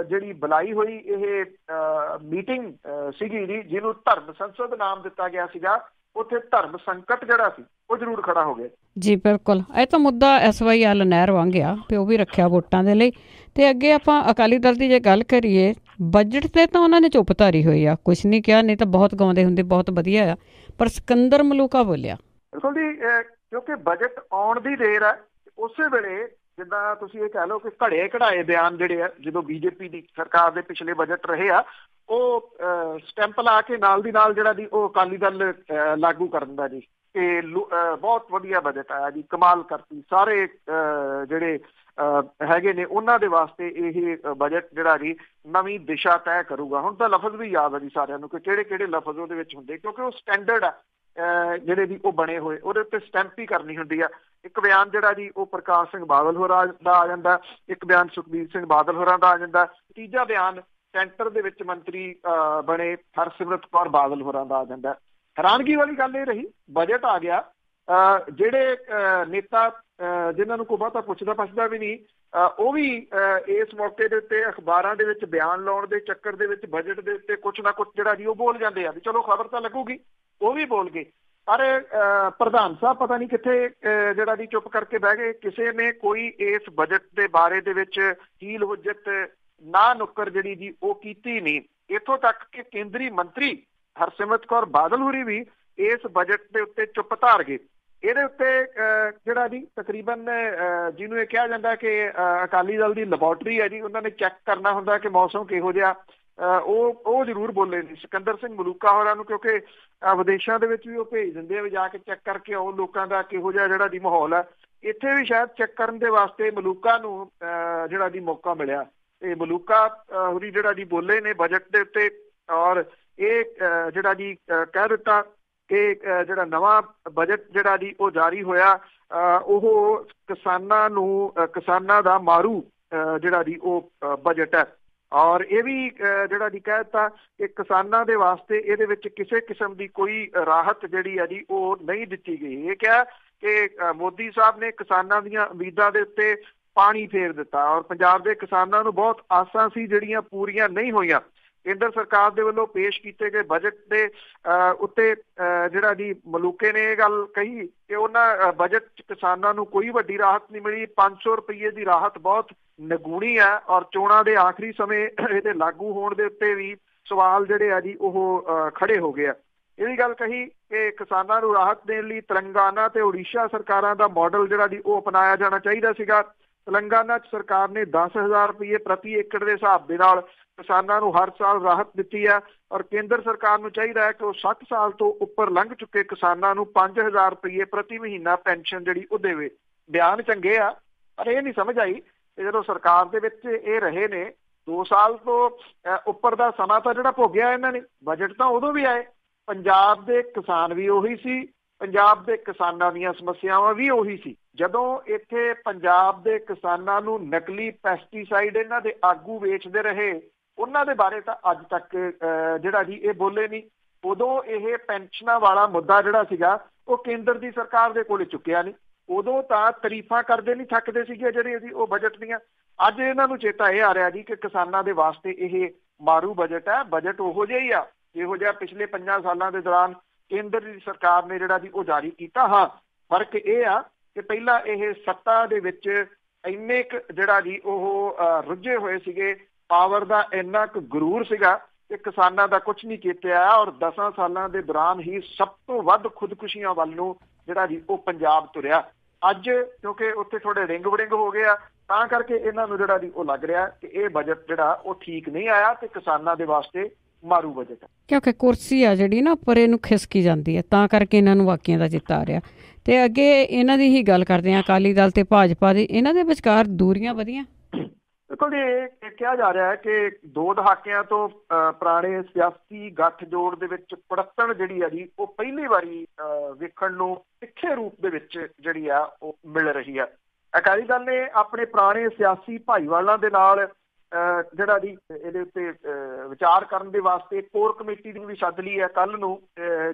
ਜਿਹੜੀ ਬੁਲਾਈ ਹੋਈ ਇਹ ਮੀਟਿੰਗ ਸੀਗੀ ਜੀ ਜਿਹਨੂੰ ਧਰਮ ਸੰਸਦ ਨਾਮ ਦਿੱਤਾ ਗਿਆ ਸੀਗਾ, ਉੱਥੇ ਧਰਮ ਸੰਕਟ ਜਿਹੜਾ ਸੀ ਉਹ ਜ਼ਰੂਰ ਖੜਾ ਹੋ ਗਿਆ। ਜੀ ਬਿਲਕੁਲ, ਇਹ ਤਾਂ ਮੁੱਦਾ SYL ਨਹਿਰ ਵਾਂਗ ਆ ਤੇ ਉਹ ਵੀ ਰੱਖਿਆ ਵੋਟਾਂ ਦੇ ਲਈ। ਤੇ ਅੱਗੇ ਆਪਾਂ ਅਕਾਲੀ ਦਲ ਦੀ ਜੇ ਗੱਲ ਕਰੀਏ, ਬਜਟ ਤੇ ਤਾਂ ਉਹਨਾਂ ਨੇ ਚੁੱਪ ਧਾਰੀ ਹੋਈ ਆ, ਕੁਛ ਨਹੀਂ ਕਿਹਾ, ਨਹੀਂ ਤਾਂ ਬਹੁਤ ਗਾਉਂਦੇ ਹੁੰਦੇ ਬਹੁਤ ਵਧੀਆ ਆ, ਪਰ ਸਿਕੰਦਰ ਮਲੂਕਾ ਬੋਲਿਆ। ਬਿਲਕੁਲ ਜੀ, ਕਿਉਂਕਿ ਬਜਟ ਆਉਣ ਦੀ ਦੇਰ ਹੈ। ਉਸੇ ਵੇਲੇ ਜਿੱਦਾਂ ਤੁਸੀਂ ਇਹ ਕਹਿ ਲਓ ਕਿ ਘੜੇ ਘੜਾਏ ਬਿਆਨ ਜਿਹੜੇ ਆ ਜਦੋਂ BJP ਦੀ ਸਰਕਾਰ ਦੇ ਪਿਛਲੇ ਬਜਟ ਰਹੇ ਆ ਉਹ ਸਟੈਂਪ ਲਾ ਕੇ ਨਾਲ ਦੀ ਨਾਲ ਜਿਹੜਾ ਜੀ ਉਹ ਅਕਾਲੀ ਦਲ ਲਾਗੂ ਕਰ ਦਿੰਦਾ ਜੀ ਕਿ ਬਹੁਤ ਵਧੀਆ ਬਜਟ ਆਇਆ ਜੀ, ਕਮਾਲ ਕਰਤੀ, ਸਾਰੇ ਜਿਹੜੇ ਹੈਗੇ ਨੇ ਉਹਨਾਂ ਦੇ ਵਾਸਤੇ ਇਹ ਬਜਟ ਜਿਹੜਾ ਜੀ ਨਵੀਂ ਦਿਸ਼ਾ ਤੈਅ ਕਰੂਗਾ। ਹੁਣ ਤਾਂ ਲਫ਼ਜ਼ ਵੀ ਯਾਦ ਆ ਜੀ ਸਾਰਿਆਂ ਨੂੰ ਕਿ ਕਿਹੜੇ ਕਿਹੜੇ ਲਫ਼ਜ਼ ਉਹਦੇ ਵਿੱਚ ਹੁੰਦੇ, ਕਿਉਂਕਿ ਉਹ ਸਟੈਂਡਰਡ ਆ ਜਿਹੜੇ ਵੀ ਉਹ ਬਣੇ ਹੋਏ, ਉਹਦੇ ਉੱਤੇ ਸਟੈਂਪ ਹੀ ਕਰਨੀ ਹੁੰਦੀ ਆ। ਇੱਕ ਬਿਆਨ ਜਿਹੜਾ ਜੀ ਉਹ ਪ੍ਰਕਾਸ਼ ਸਿੰਘ ਬਾਦਲ ਹੋਰਾਂ ਦਾ ਆ ਜਾਂਦਾ, ਇੱਕ ਬਿਆਨ ਸੁਖਬੀਰ ਸਿੰਘ ਬਾਦਲ ਹੋਰਾਂ ਦਾ ਆ ਜਾਂਦਾ, ਤੀਜਾ ਬਿਆਨ ਸੈਂਟਰ ਦੇ ਵਿੱਚ ਮੰਤਰੀ ਬਣੇ ਹਰਸਿਮਰਤ ਕੌਰ ਬਾਦਲ ਹੋਰਾਂ ਦਾ ਆ ਜਾਂਦਾ। ਹੈਰਾਨਗੀ ਵਾਲੀ ਗੱਲ ਇਹ ਰਹੀ, ਬਜਟ ਆ ਗਿਆ, ਜਿਹੜੇ ਨੇਤਾ ਜਿਨ੍ਹਾਂ ਨੂੰ ਕੋਈ ਬਹੁਤਾ ਪੁੱਛਦਾ ਪਛਦਾ ਵੀ ਨਹੀਂ ਉਹ ਵੀ ਇਸ ਮੌਕੇ ਦੇ ਉੱਤੇ ਅਖਬਾਰਾਂ ਦੇ ਵਿੱਚ ਬਿਆਨ ਲਾਉਣ ਦੇ ਚੱਕਰ ਦੇ ਵਿੱਚ ਬਜਟ ਦੇ ਉੱਤੇ ਕੁਛ ਨਾ ਕੁਛ ਜਿਹੜਾ ਜੀ ਉਹ ਬੋਲ ਜਾਂਦੇ ਆ ਵੀ ਚਲੋ ਖਬਰ ਤਾਂ ਲੱਗੂਗੀ, ਉਹ ਵੀ ਬੋਲ ਗਏ। ਪਰ ਪ੍ਰਧਾਨ ਸਾਹਿਬ ਪਤਾ ਨਹੀਂ ਕਿੱਥੇ ਜਿਹੜਾ ਜੀ ਚੁੱਪ ਕਰਕੇ ਬਹਿ ਗਏ। ਕਿਸੇ ਨੇ ਕੋਈ ਇਸ ਬਜਟ ਦੇ ਬਾਰੇ ਦੇ ਵਿੱਚ ਹੀਲ ਹੁਜਤ ਨਾ ਨੁੱਕਰ ਜਿਹੜੀ ਜੀ ਉਹ ਕੀਤੀ ਨਹੀਂ। ਇੱਥੋਂ ਤੱਕ ਕਿ ਕੇਂਦਰੀ ਮੰਤਰੀ ਹਰਸਿਮਰਤ ਕੌਰ ਬਾਦਲ ਹੋਰੀ ਵੀ ਇਸ ਬਜਟ ਦੇ ਉੱਤੇ ਚੁੱਪ ਧਾਰ ਗਏ। ਇਹਦੇ ਉੱਤੇ ਜਿਹੜਾ ਜੀ ਤਕਰੀਬਨ ਜਿਹਨੂੰ ਇਹ ਕਿਹਾ ਜਾਂਦਾ ਕਿ ਅਕਾਲੀ ਦਲ ਦੀ ਲੈਬੋਰਟਰੀ ਹੈ ਜੀ, ਉਹਨਾਂ ਨੇ ਚੈੱਕ ਕਰਨਾ ਹੁੰਦਾ ਕਿ ਮੌਸਮ ਕਿਹੋ ਜਿਹਾ, ਉਹ ਜ਼ਰੂਰ ਬੋਲੇ ਨੇ ਸਿਕੰਦਰ ਸਿੰਘ ਮਲੂਕਾ ਹੋਰਾਂ ਨੂੰ, ਕਿਉਂਕਿ ਵਿਦੇਸ਼ਾਂ ਦੇ ਵਿੱਚ ਵੀ ਉਹ ਭੇਜ ਦਿੰਦੇ ਆ ਵੀ ਜਾ ਕੇ ਚੈੱਕ ਕਰਕੇ ਆਓ ਲੋਕਾਂ ਦਾ ਕਿਹੋ ਜਿਹਾ ਜਿਹੜਾ ਦੀ ਮਾਹੌਲ ਹੈ। ਇੱਥੇ ਵੀ ਸ਼ਾਇਦ ਚੈੱਕ ਕਰਨ ਦੇ ਵਾਸਤੇ ਮਲੂਕਾ ਨੂੰ ਜਿਹੜਾ ਦੀ ਮੌਕਾ ਮਿਲਿਆ ਤੇ ਮਲੂਕਾ ਹੋਰੀ ਜਿਹੜਾ ਦੀ ਬੋਲੇ ਨੇ ਬਜਟ ਦੇ ਉੱਤੇ, ਔਰ ਇਹ ਜਿਹੜਾ ਜੀ ਕਹਿ ਦਿੱਤਾ ਕਿ ਜਿਹੜਾ ਨਵਾਂ ਬਜਟ ਜਿਹੜਾ ਜੀ ਉਹ ਜਾਰੀ ਹੋਇਆ ਉਹ ਕਿਸਾਨਾਂ ਦਾ ਮਾਰੂ ਜਿਹੜਾ ਜੀ ਉਹ ਬਜਟ ਹੈ। ਔਰ ਇਹ ਵੀ ਜਿਹੜਾ ਜੀ ਕਹਿ ਦਿੱਤਾ ਕਿ ਕਿਸਾਨਾਂ ਦੇ ਵਾਸਤੇ ਇਹਦੇ ਵਿੱਚ ਕਿਸੇ ਕਿਸਮ ਦੀ ਕੋਈ ਰਾਹਤ ਜਿਹੜੀ ਹੈ ਜੀ ਉਹ ਨਹੀਂ ਦਿੱਤੀ ਗਈ। ਇਹ ਕਿਹਾ ਕਿ ਮੋਦੀ ਸਾਹਿਬ ਨੇ ਕਿਸਾਨਾਂ ਦੀਆਂ ਉਮੀਦਾਂ ਦੇ ਉੱਤੇ ਪਾਣੀ ਫੇਰ ਦਿੱਤਾ ਔਰ ਪੰਜਾਬ ਦੇ ਕਿਸਾਨਾਂ ਨੂੰ ਬਹੁਤ ਆਸਾਂ ਸੀ ਜਿਹੜੀਆਂ ਪੂਰੀਆਂ ਨਹੀਂ ਹੋਈਆਂ। ਕੇਂਦਰ ਸਰਕਾਰ ਦੇ ਵੱਲੋਂ ਪੇਸ਼ ਕੀਤੇ ਗਏ ਬਜਟ ਦੇ ਉੱਤੇ ਜਿਹੜਾ ਜੀ ਮਲੂਕੇ ਨੇ ਇਹ ਗੱਲ ਕਹੀ ਕਿ ਉਹਨਾਂ ਬਜਟ 'ਚ ਕਿਸਾਨਾਂ ਨੂੰ ਕੋਈ ਵੱਡੀ ਰਾਹਤ ਨਹੀਂ ਮਿਲੀ। 500 ਰੁਪਈਏ ਦੀ ਰਾਹਤ ਬਹੁਤ ਨਿਗੂਣੀ ਹੈ ਔਰ ਚੋਣਾਂ ਦੇ ਆਖਰੀ ਸਮੇਂ ਇਹਦੇ ਲਾਗੂ ਹੋਣ ਦੇ ਉੱਤੇ ਵੀ ਸਵਾਲ ਜਿਹੜੇ ਆ ਜੀ ਉਹ ਖੜੇ ਹੋ ਗਏ ਆ। ਇਹ ਵੀ ਗੱਲ ਕਹੀ ਕਿ ਕਿਸਾਨਾਂ ਨੂੰ ਰਾਹਤ ਦੇਣ ਲਈ ਤੇਲੰਗਾਨਾ ਤੇ ਉੜੀਸਾ ਸਰਕਾਰਾਂ ਦਾ ਮਾਡਲ ਜਿਹੜਾ ਜੀ ਉਹ ਅਪਣਾਇਆ ਜਾਣਾ ਚਾਹੀਦਾ ਸੀਗਾ। ਤੇਲੰਗਾਨਾ 'ਚ ਸਰਕਾਰ ਨੇ 10,000 ਰੁਪਏ ਪ੍ਰਤੀ ਏਕੜ ਦੇ ਹਿਸਾਬ ਦੇ ਨਾਲ ਕਿਸਾਨਾਂ ਨੂੰ ਹਰ ਸਾਲ ਰਾਹਤ ਦਿੱਤੀ ਹੈ ਔਰ ਕੇਂਦਰ ਸਰਕਾਰ ਨੂੰ ਚਾਹੀਦਾ ਹੈ ਕਿ ਉਹ 60 ਸਾਲ ਤੋਂ ਉੱਪਰ ਲੰਘ ਚੁੱਕੇ ਕਿਸਾਨਾਂ ਨੂੰ 5,000 ਰੁਪਏ ਪ੍ਰਤੀ ਮਹੀਨਾ ਪੈਨਸ਼ਨ ਜਿਹੜੀ ਉਹ ਦੇਵੇ। ਬਿਆਨ ਚੰਗੇ ਆ ਪਰ ਇਹ ਨਹੀਂ ਸਮਝ ਆਈ ਕਿ ਜਦੋਂ ਸਰਕਾਰ ਦੇ ਵਿੱਚ ਇਹ ਰਹੇ ਨੇ 2 ਸਾਲ ਤੋਂ ਉੱਪਰ ਦਾ ਸਮਾਂ ਤਾਂ ਜਿਹੜਾ ਭੋਗਿਆ ਇਹਨਾਂ ਨੇ, ਬਜਟ ਤਾਂ ਉਦੋਂ ਵੀ ਆਏ, ਪੰਜਾਬ ਦੇ ਕਿਸਾਨ ਵੀ ਉਹੀ ਸੀ, ਪੰਜਾਬ ਦੇ ਕਿਸਾਨਾਂ ਦੀਆਂ ਸਮੱਸਿਆਵਾਂ ਵੀ ਉਹੀ ਸੀ। ਜਦੋਂ ਇੱਥੇ ਪੰਜਾਬ ਦੇ ਕਿਸਾਨਾਂ ਨੂੰ ਨਕਲੀ ਪੈਸਟੀਸਾਈਡ ਇਹਨਾਂ ਦੇ ਆਗੂ ਵੇਚਦੇ ਰਹੇ ਉਹਨਾਂ ਦੇ ਬਾਰੇ ਤਾਂ ਅੱਜ ਤੱਕ ਜਿਹੜਾ ਜੀ ਇਹ ਬੋਲੇ ਨਹੀਂ। ਉਦੋਂ ਇਹ ਪੈਨਸ਼ਨਾਂ ਵਾਲਾ ਮੁੱਦਾ ਜਿਹੜਾ ਸੀਗਾ ਉਹ ਕੇਂਦਰ ਦੀ ਸਰਕਾਰ ਦੇ ਕੋਲ ਚੁੱਕਿਆ ਨਹੀਂ। ਉਦੋਂ ਤਾਂ ਤਾਰੀਫਾਂ ਕਰਦੇ ਨਹੀਂ ਥੱਕਦੇ ਸੀਗੇ ਜਿਹੜੇ ਜੀ ਉਹ ਬਜਟ ਦੀਆਂ। ਅੱਜ ਇਹਨਾਂ ਨੂੰ ਚੇਤਾ ਇਹ ਆ ਰਿਹਾ ਜੀ ਕਿ ਕਿਸਾਨਾਂ ਦੇ ਵਾਸਤੇ ਇਹ ਮਾਰੂ ਬਜਟ ਹੈ। ਬਜਟ ਉਹੋ ਜਿਹਾ ਹੀ ਆ ਜਿਹੋ ਜਿਹਾ ਪਿਛਲੇ 5 ਸਾਲਾਂ ਦੇ ਦੌਰਾਨ ਕੇਂਦਰ ਦੀ ਸਰਕਾਰ ਨੇ ਜਿਹੜਾ ਜੀ ਉਹ ਜਾਰੀ ਕੀਤਾ। ਹਾਂ, ਫਰਕ ਇਹ ਆ ਕਿ ਪਹਿਲਾਂ ਇਹ ਸੱਤਾ ਦੇ ਵਿੱਚ ਇੰਨੇ ਕੁ ਜਿਹੜਾ ਜੀ ਉਹ ਰੁੱਝੇ ਹੋਏ ਸੀਗੇ, ਪਾਵਰ ਦਾ ਇੰਨਾ ਕੁ ਗਰੂਰ ਸੀਗਾ ਕਿ ਕਿਸਾਨਾਂ ਦਾ ਕੁਝ ਨਹੀਂ ਕੀਤਾ ਔਰ 10 ਸਾਲਾਂ ਦੇ ਦੌਰਾਨ ਹੀ ਸਭ ਤੋਂ ਵੱਧ ਖੁਦਕੁਸ਼ੀਆਂ ਵੱਲ ਨੂੰ ਜਿਹੜਾ ਜੀ ਉਹ ਪੰਜਾਬ ਤੁਰਿਆ। ਅੱਜ ਕਿਉਂਕਿ ਉੱਥੇ ਥੋੜੇ ਰਿੰਗ ਵੜਿੰਗ ਹੋ ਗਏ ਆ ਤਾਂ ਕਰਕੇ ਇਹਨਾਂ ਨੂੰ ਜਿਹੜਾ ਜੀ ਉਹ ਲੱਗ ਰਿਹਾ ਕਿ ਇਹ ਬਜਟ ਜਿਹੜਾ ਉਹ ਠੀਕ ਨਹੀਂ ਆਇਆ ਤੇ ਕਿਸਾਨਾਂ ਦੇ ਵਾਸਤੇ ਮਾਰੂ ਬਜਟ ਹੈ। ਕਿਉਂਕਿ ਕੁਰਸੀ ਆ ਜਿਹੜੀ ਨਾ ਉੱਪਰ ਇਹਨੂੰ ਖਿਸਕੀ ਜਾਂਦੀ ਹੈ ਤਾਂ ਕਰਕੇ ਇਹਨਾਂ ਨੂੰ ਵਾਕਿਆਂ ਦਾ ਚਿੱਤਾ ਆ ਰਿਹਾ। ਤੇ ਅੱਗੇ ਇਹਨਾਂ ਦੀ ਹੀ ਗੱਲ ਕਰਦੇ ਹਾਂ ਅਕਾਲੀ ਦਲ ਤੇ ਭਾਜਪਾ ਦੀ, ਇਹਨਾਂ ਦੇ ਵਿਚਕਾਰ ਦੂਰੀਆਂ ਵਧੀਆਂ। ਬਿਲਕੁਲ ਜੀ, ਇਹ ਕਿਹਾ ਜਾ ਰਿਹਾ ਹੈ ਕਿ 2 ਦਹਾਕਿਆਂ ਤੋਂ ਪੁਰਾਣੇ ਸਿਆਸੀ ਗੱਠਜੋੜ ਦੇ ਵਿੱਚ ਪੜੱਤਣ ਜਿਹੜੀ ਆ ਜੀ ਉਹ ਪਹਿਲੀ ਵਾਰੀ ਵੇਖਣ ਨੂੰ ਤਿੱਖੇ ਰੂਪ ਦੇ ਵਿੱਚ ਜਿਹੜੀ ਆ ਉਹ ਮਿਲ ਰਹੀ ਆ। ਅਕਾਲੀ ਦਲ ਨੇ ਆਪਣੇ ਪੁਰਾਣੇ ਸਿਆਸੀ ਭਾਈਵਾਲਾਂ ਦੇ ਨਾਲ ਜਿਹੜਾ ਜੀ ਇਹਦੇ ਉੱਤੇ ਵਿਚਾਰ ਕਰਨ ਦੇ ਵਾਸਤੇ ਕੋਰ ਕਮੇਟੀ ਦੀ ਵੀ ਸੱਦ ਲਈ ਹੈ ਕੱਲ੍ਹ ਨੂੰ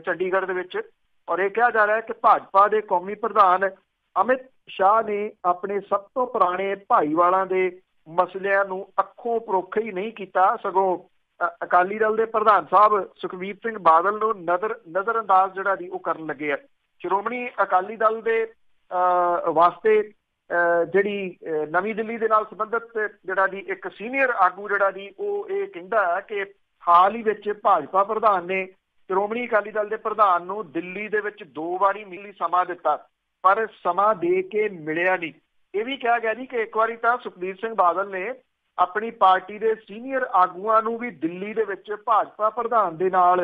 ਚੰਡੀਗੜ੍ਹ ਦੇ ਵਿੱਚ। ਔਰ ਇਹ ਕਿਹਾ ਜਾ ਰਿਹਾ ਹੈ ਕਿ ਭਾਜਪਾ ਦੇ ਕੌਮੀ ਪ੍ਰਧਾਨ ਅਮਿਤ ਸ਼ਾਹ ਨੇ ਆਪਣੇ ਸਭ ਤੋਂ ਪੁਰਾਣੇ ਭਾਈਵਾਲਾਂ ਦੇ ਮਸਲਿਆਂ ਨੂੰ ਅੱਖੋਂ ਪਰੋਖੇ ਹੀ ਨਹੀਂ ਕੀਤਾ, ਸਗੋਂ ਅਕਾਲੀ ਦਲ ਦੇ ਪ੍ਰਧਾਨ ਸਾਹਿਬ ਸੁਖਬੀਰ ਸਿੰਘ ਬਾਦਲ ਨੂੰ ਨਜ਼ਰਅੰਦਾਜ਼ ਜਿਹੜਾ ਜੀ ਉਹ ਕਰਨ ਲੱਗੇ ਆ। ਸ਼੍ਰੋਮਣੀ ਅਕਾਲੀ ਦਲ ਦੇ ਵਾਸਤੇ ਜਿਹੜੀ ਨਵੀਂ ਦਿੱਲੀ ਦੇ ਨਾਲ ਸੰਬੰਧਿਤ ਜਿਹੜਾ ਜੀ ਇੱਕ ਸੀਨੀਅਰ ਆਗੂ ਜਿਹੜਾ ਜੀ ਉਹ ਇਹ ਕਹਿੰਦਾ ਹੈ ਕਿ ਹਾਲ ਹੀ ਵਿੱਚ ਭਾਜਪਾ ਪ੍ਰਧਾਨ ਨੇ ਸ਼੍ਰੋਮਣੀ ਅਕਾਲੀ ਦਲ ਦੇ ਪ੍ਰਧਾਨ ਨੂੰ ਦਿੱਲੀ ਦੇ ਵਿੱਚ 2 ਵਾਰੀ ਮਿਲੀ ਸਮਾਂ ਦਿੱਤਾ ਪਰ ਸਮਾਂ ਦੇ ਕੇ ਮਿਲਿਆ ਨਹੀਂ। ਇਹ ਵੀ ਕਿਹਾ ਗਿਆ ਜੀ ਕਿ ਇੱਕ ਵਾਰੀ ਤਾਂ ਸੁਖਬੀਰ ਸਿੰਘ ਬਾਦਲ ਨੇ ਆਪਣੀ ਪਾਰਟੀ ਦੇ ਸੀਨੀਅਰ ਆਗੂਆਂ ਨੂੰ ਵੀ ਦਿੱਲੀ ਦੇ ਵਿੱਚ ਭਾਜਪਾ ਪ੍ਰਧਾਨ ਦੇ ਨਾਲ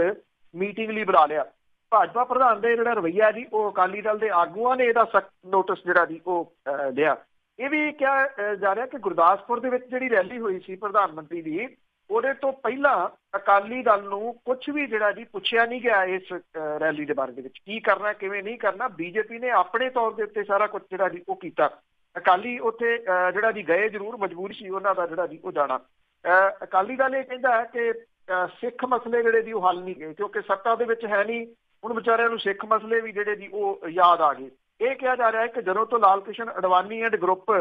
ਮੀਟਿੰਗ ਲਈ ਬੁਲਾ ਲਿਆ। ਭਾਜਪਾ ਪ੍ਰਧਾਨ ਦੇ ਜਿਹੜਾ ਰਵੱਈਆ ਜੀ ਉਹ ਅਕਾਲੀ ਦਲ ਦੇ ਆਗੂਆਂ ਨੇ ਇਹਦਾ ਸਖਤ ਨੋਟਿਸ ਜਿਹੜਾ ਜੀ ਉਹ ਲਿਆ। ਇਹ ਵੀ ਕਿਹਾ ਜਾ ਰਿਹਾ ਕਿ ਗੁਰਦਾਸਪੁਰ ਦੇ ਵਿੱਚ ਜਿਹੜੀ ਰੈਲੀ ਹੋਈ ਸੀ ਪ੍ਰਧਾਨ ਮੰਤਰੀ ਦੀ, ਉਹਦੇ ਤੋਂ ਪਹਿਲਾਂ ਅਕਾਲੀ ਦਲ ਨੂੰ ਕੁਝ ਵੀ ਜਿਹੜਾ ਜੀ ਪੁੱਛਿਆ ਨਹੀਂ ਗਿਆ ਇਸ ਰੈਲੀ ਦੇ ਬਾਰੇ ਦੇ ਵਿੱਚ ਕੀ ਕਰਨਾ ਕਿਵੇਂ ਨਹੀਂ ਕਰਨਾ। ਬੀਜੇਪੀ ਨੇ ਆਪਣੇ ਤੌਰ ਦੇ ਉੱਤੇ ਸਾਰਾ ਕੁਝ ਜਿਹੜਾ ਜੀ ਉਹ ਕੀਤਾ। ਅਕਾਲੀ ਉੱਥੇ ਜਿਹੜਾ ਜੀ ਗਏ ਜ਼ਰੂਰ, ਮਜਬੂਰੀ ਸੀ ਉਹਨਾਂ ਦਾ ਜਿਹੜਾ ਜੀ ਉਹ ਜਾਣਾ। ਅਕਾਲੀ ਦਲ ਇਹ ਕਹਿੰਦਾ ਹੈ ਕਿ ਸਿੱਖ ਮਸਲੇ ਜਿਹੜੇ ਜੀ ਉਹ ਹੱਲ ਨਹੀਂ ਗਏ ਕਿਉਂਕਿ ਸੱਤਾ ਦੇ ਵਿੱਚ ਹੈ ਨਹੀਂ, ਹੁਣ ਵਿਚਾਰਿਆਂ ਨੂੰ ਸਿੱਖ ਮਸਲੇ ਵੀ ਜਿਹੜੇ ਜੀ ਉਹ ਯਾਦ ਆ ਗਏ। ਇਹ ਕਿਹਾ ਜਾ ਰਿਹਾ ਹੈ ਕਿ ਜਦੋਂ ਤੋਂ ਲਾਲ ਕ੍ਰਿਸ਼ਨ ਅਡਵਾਨੀ ਐਂਡ ਗਰੁੱਪ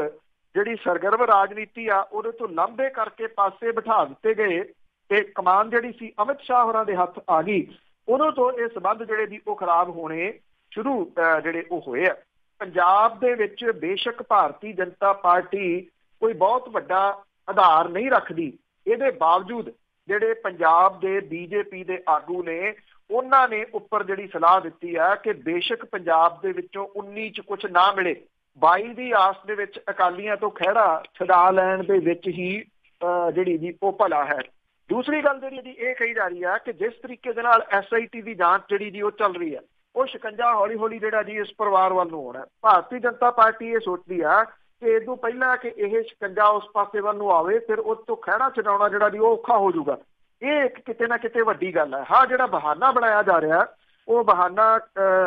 ਜਿਹੜੀ ਸਰਗਰਮ ਰਾਜਨੀਤੀ ਆ ਉਹਦੇ ਤੋਂ ਲਾਂਭੇ ਕਰਕੇ ਪਾਸੇ ਬਿਠਾ ਦਿੱਤੇ ਗਏ ਤੇ ਕਮਾਨ ਜਿਹੜੀ ਸੀ ਅਮਿਤ ਸ਼ਾਹ ਹੋਰਾਂ ਦੇ ਹੱਥ ਆ ਗਈ, ਉਦੋਂ ਤੋਂ ਇਹ ਸੰਬੰਧ ਜਿਹੜੇ ਜੀ ਉਹ ਖਰਾਬ ਹੋਣੇ ਸ਼ੁਰੂ ਜਿਹੜੇ ਉਹ ਹੋਏ ਆ। ਪੰਜਾਬ ਦੇ ਵਿੱਚ ਬੇਸ਼ੱਕ ਭਾਰਤੀ ਜਨਤਾ ਪਾਰਟੀ ਕੋਈ ਬਹੁਤ ਵੱਡਾ ਆਧਾਰ ਨਹੀਂ ਰੱਖਦੀ, ਇਹਦੇ ਬਾਵਜੂਦ ਜਿਹੜੇ ਪੰਜਾਬ ਦੇ BJP ਦੇ ਆਗੂ ਨੇ ਉਹਨਾਂ ਨੇ ਉੱਪਰ ਜਿਹੜੀ ਸਲਾਹ ਦਿੱਤੀ ਆ ਕਿ ਬੇਸ਼ੱਕ ਪੰਜਾਬ ਦੇ ਵਿੱਚੋਂ 19 ਚ ਕੁਝ ਨਾ ਮਿਲੇ, 22 ਦੀ ਆਸ ਦੇ ਵਿੱਚ ਅਕਾਲੀਆਂ ਤੋਂ ਖਹਿੜਾ ਛਡਾ ਲੈਣ ਦੇ ਵਿੱਚ ਹੀ ਜਿਹੜੀ ਜੀ ਉਹ ਭਲਾ ਹੈ। ਦੂਸਰੀ ਗੱਲ ਜਿਹੜੀ ਜੀ ਇਹ ਕਹੀ ਜਾ ਰਹੀ ਆ ਕਿ ਜਿਸ ਤਰੀਕੇ ਦੇ ਨਾਲ SIT ਦੀ ਜਾਂਚ ਜਿਹੜੀ ਜੀ ਉਹ ਚੱਲ ਰਹੀ ਹੈ, ਉਹ ਸ਼ਿਕੰਜਾ ਹੌਲੀ ਹੌਲੀ ਜਿਹੜਾ ਜੀ ਇਸ ਪਰਿਵਾਰ ਵੱਲ ਨੂੰ ਹੋਣਾ। ਭਾਰਤੀ ਜਨਤਾ ਪਾਰਟੀ ਇਹ ਸੋਚਦੀ ਆ ਕਿ ਇਹ ਤੋਂ ਪਹਿਲਾਂ ਕਿ ਇਹ ਸ਼ਿਕੰਜਾ ਉਸ ਪਾਸੇ ਵੱਲ ਨੂੰ ਆਵੇ, ਫਿਰ ਉਸ ਤੋਂ ਖਹਿੜਾ ਛਡਾਉਣਾ ਜਿਹੜਾ ਜੀ ਉਹ ਔਖਾ ਹੋ ਜਾਊਗਾ। ਇਹ ਇੱਕ ਕਿਤੇ ਨਾ ਕਿਤੇ ਵੱਡੀ ਗੱਲ ਹੈ। ਹਾਂ, ਜਿਹੜਾ ਬਹਾਨਾ ਬਣਾਇਆ ਜਾ ਰਿਹਾ ਉਹ ਬਹਾਨਾ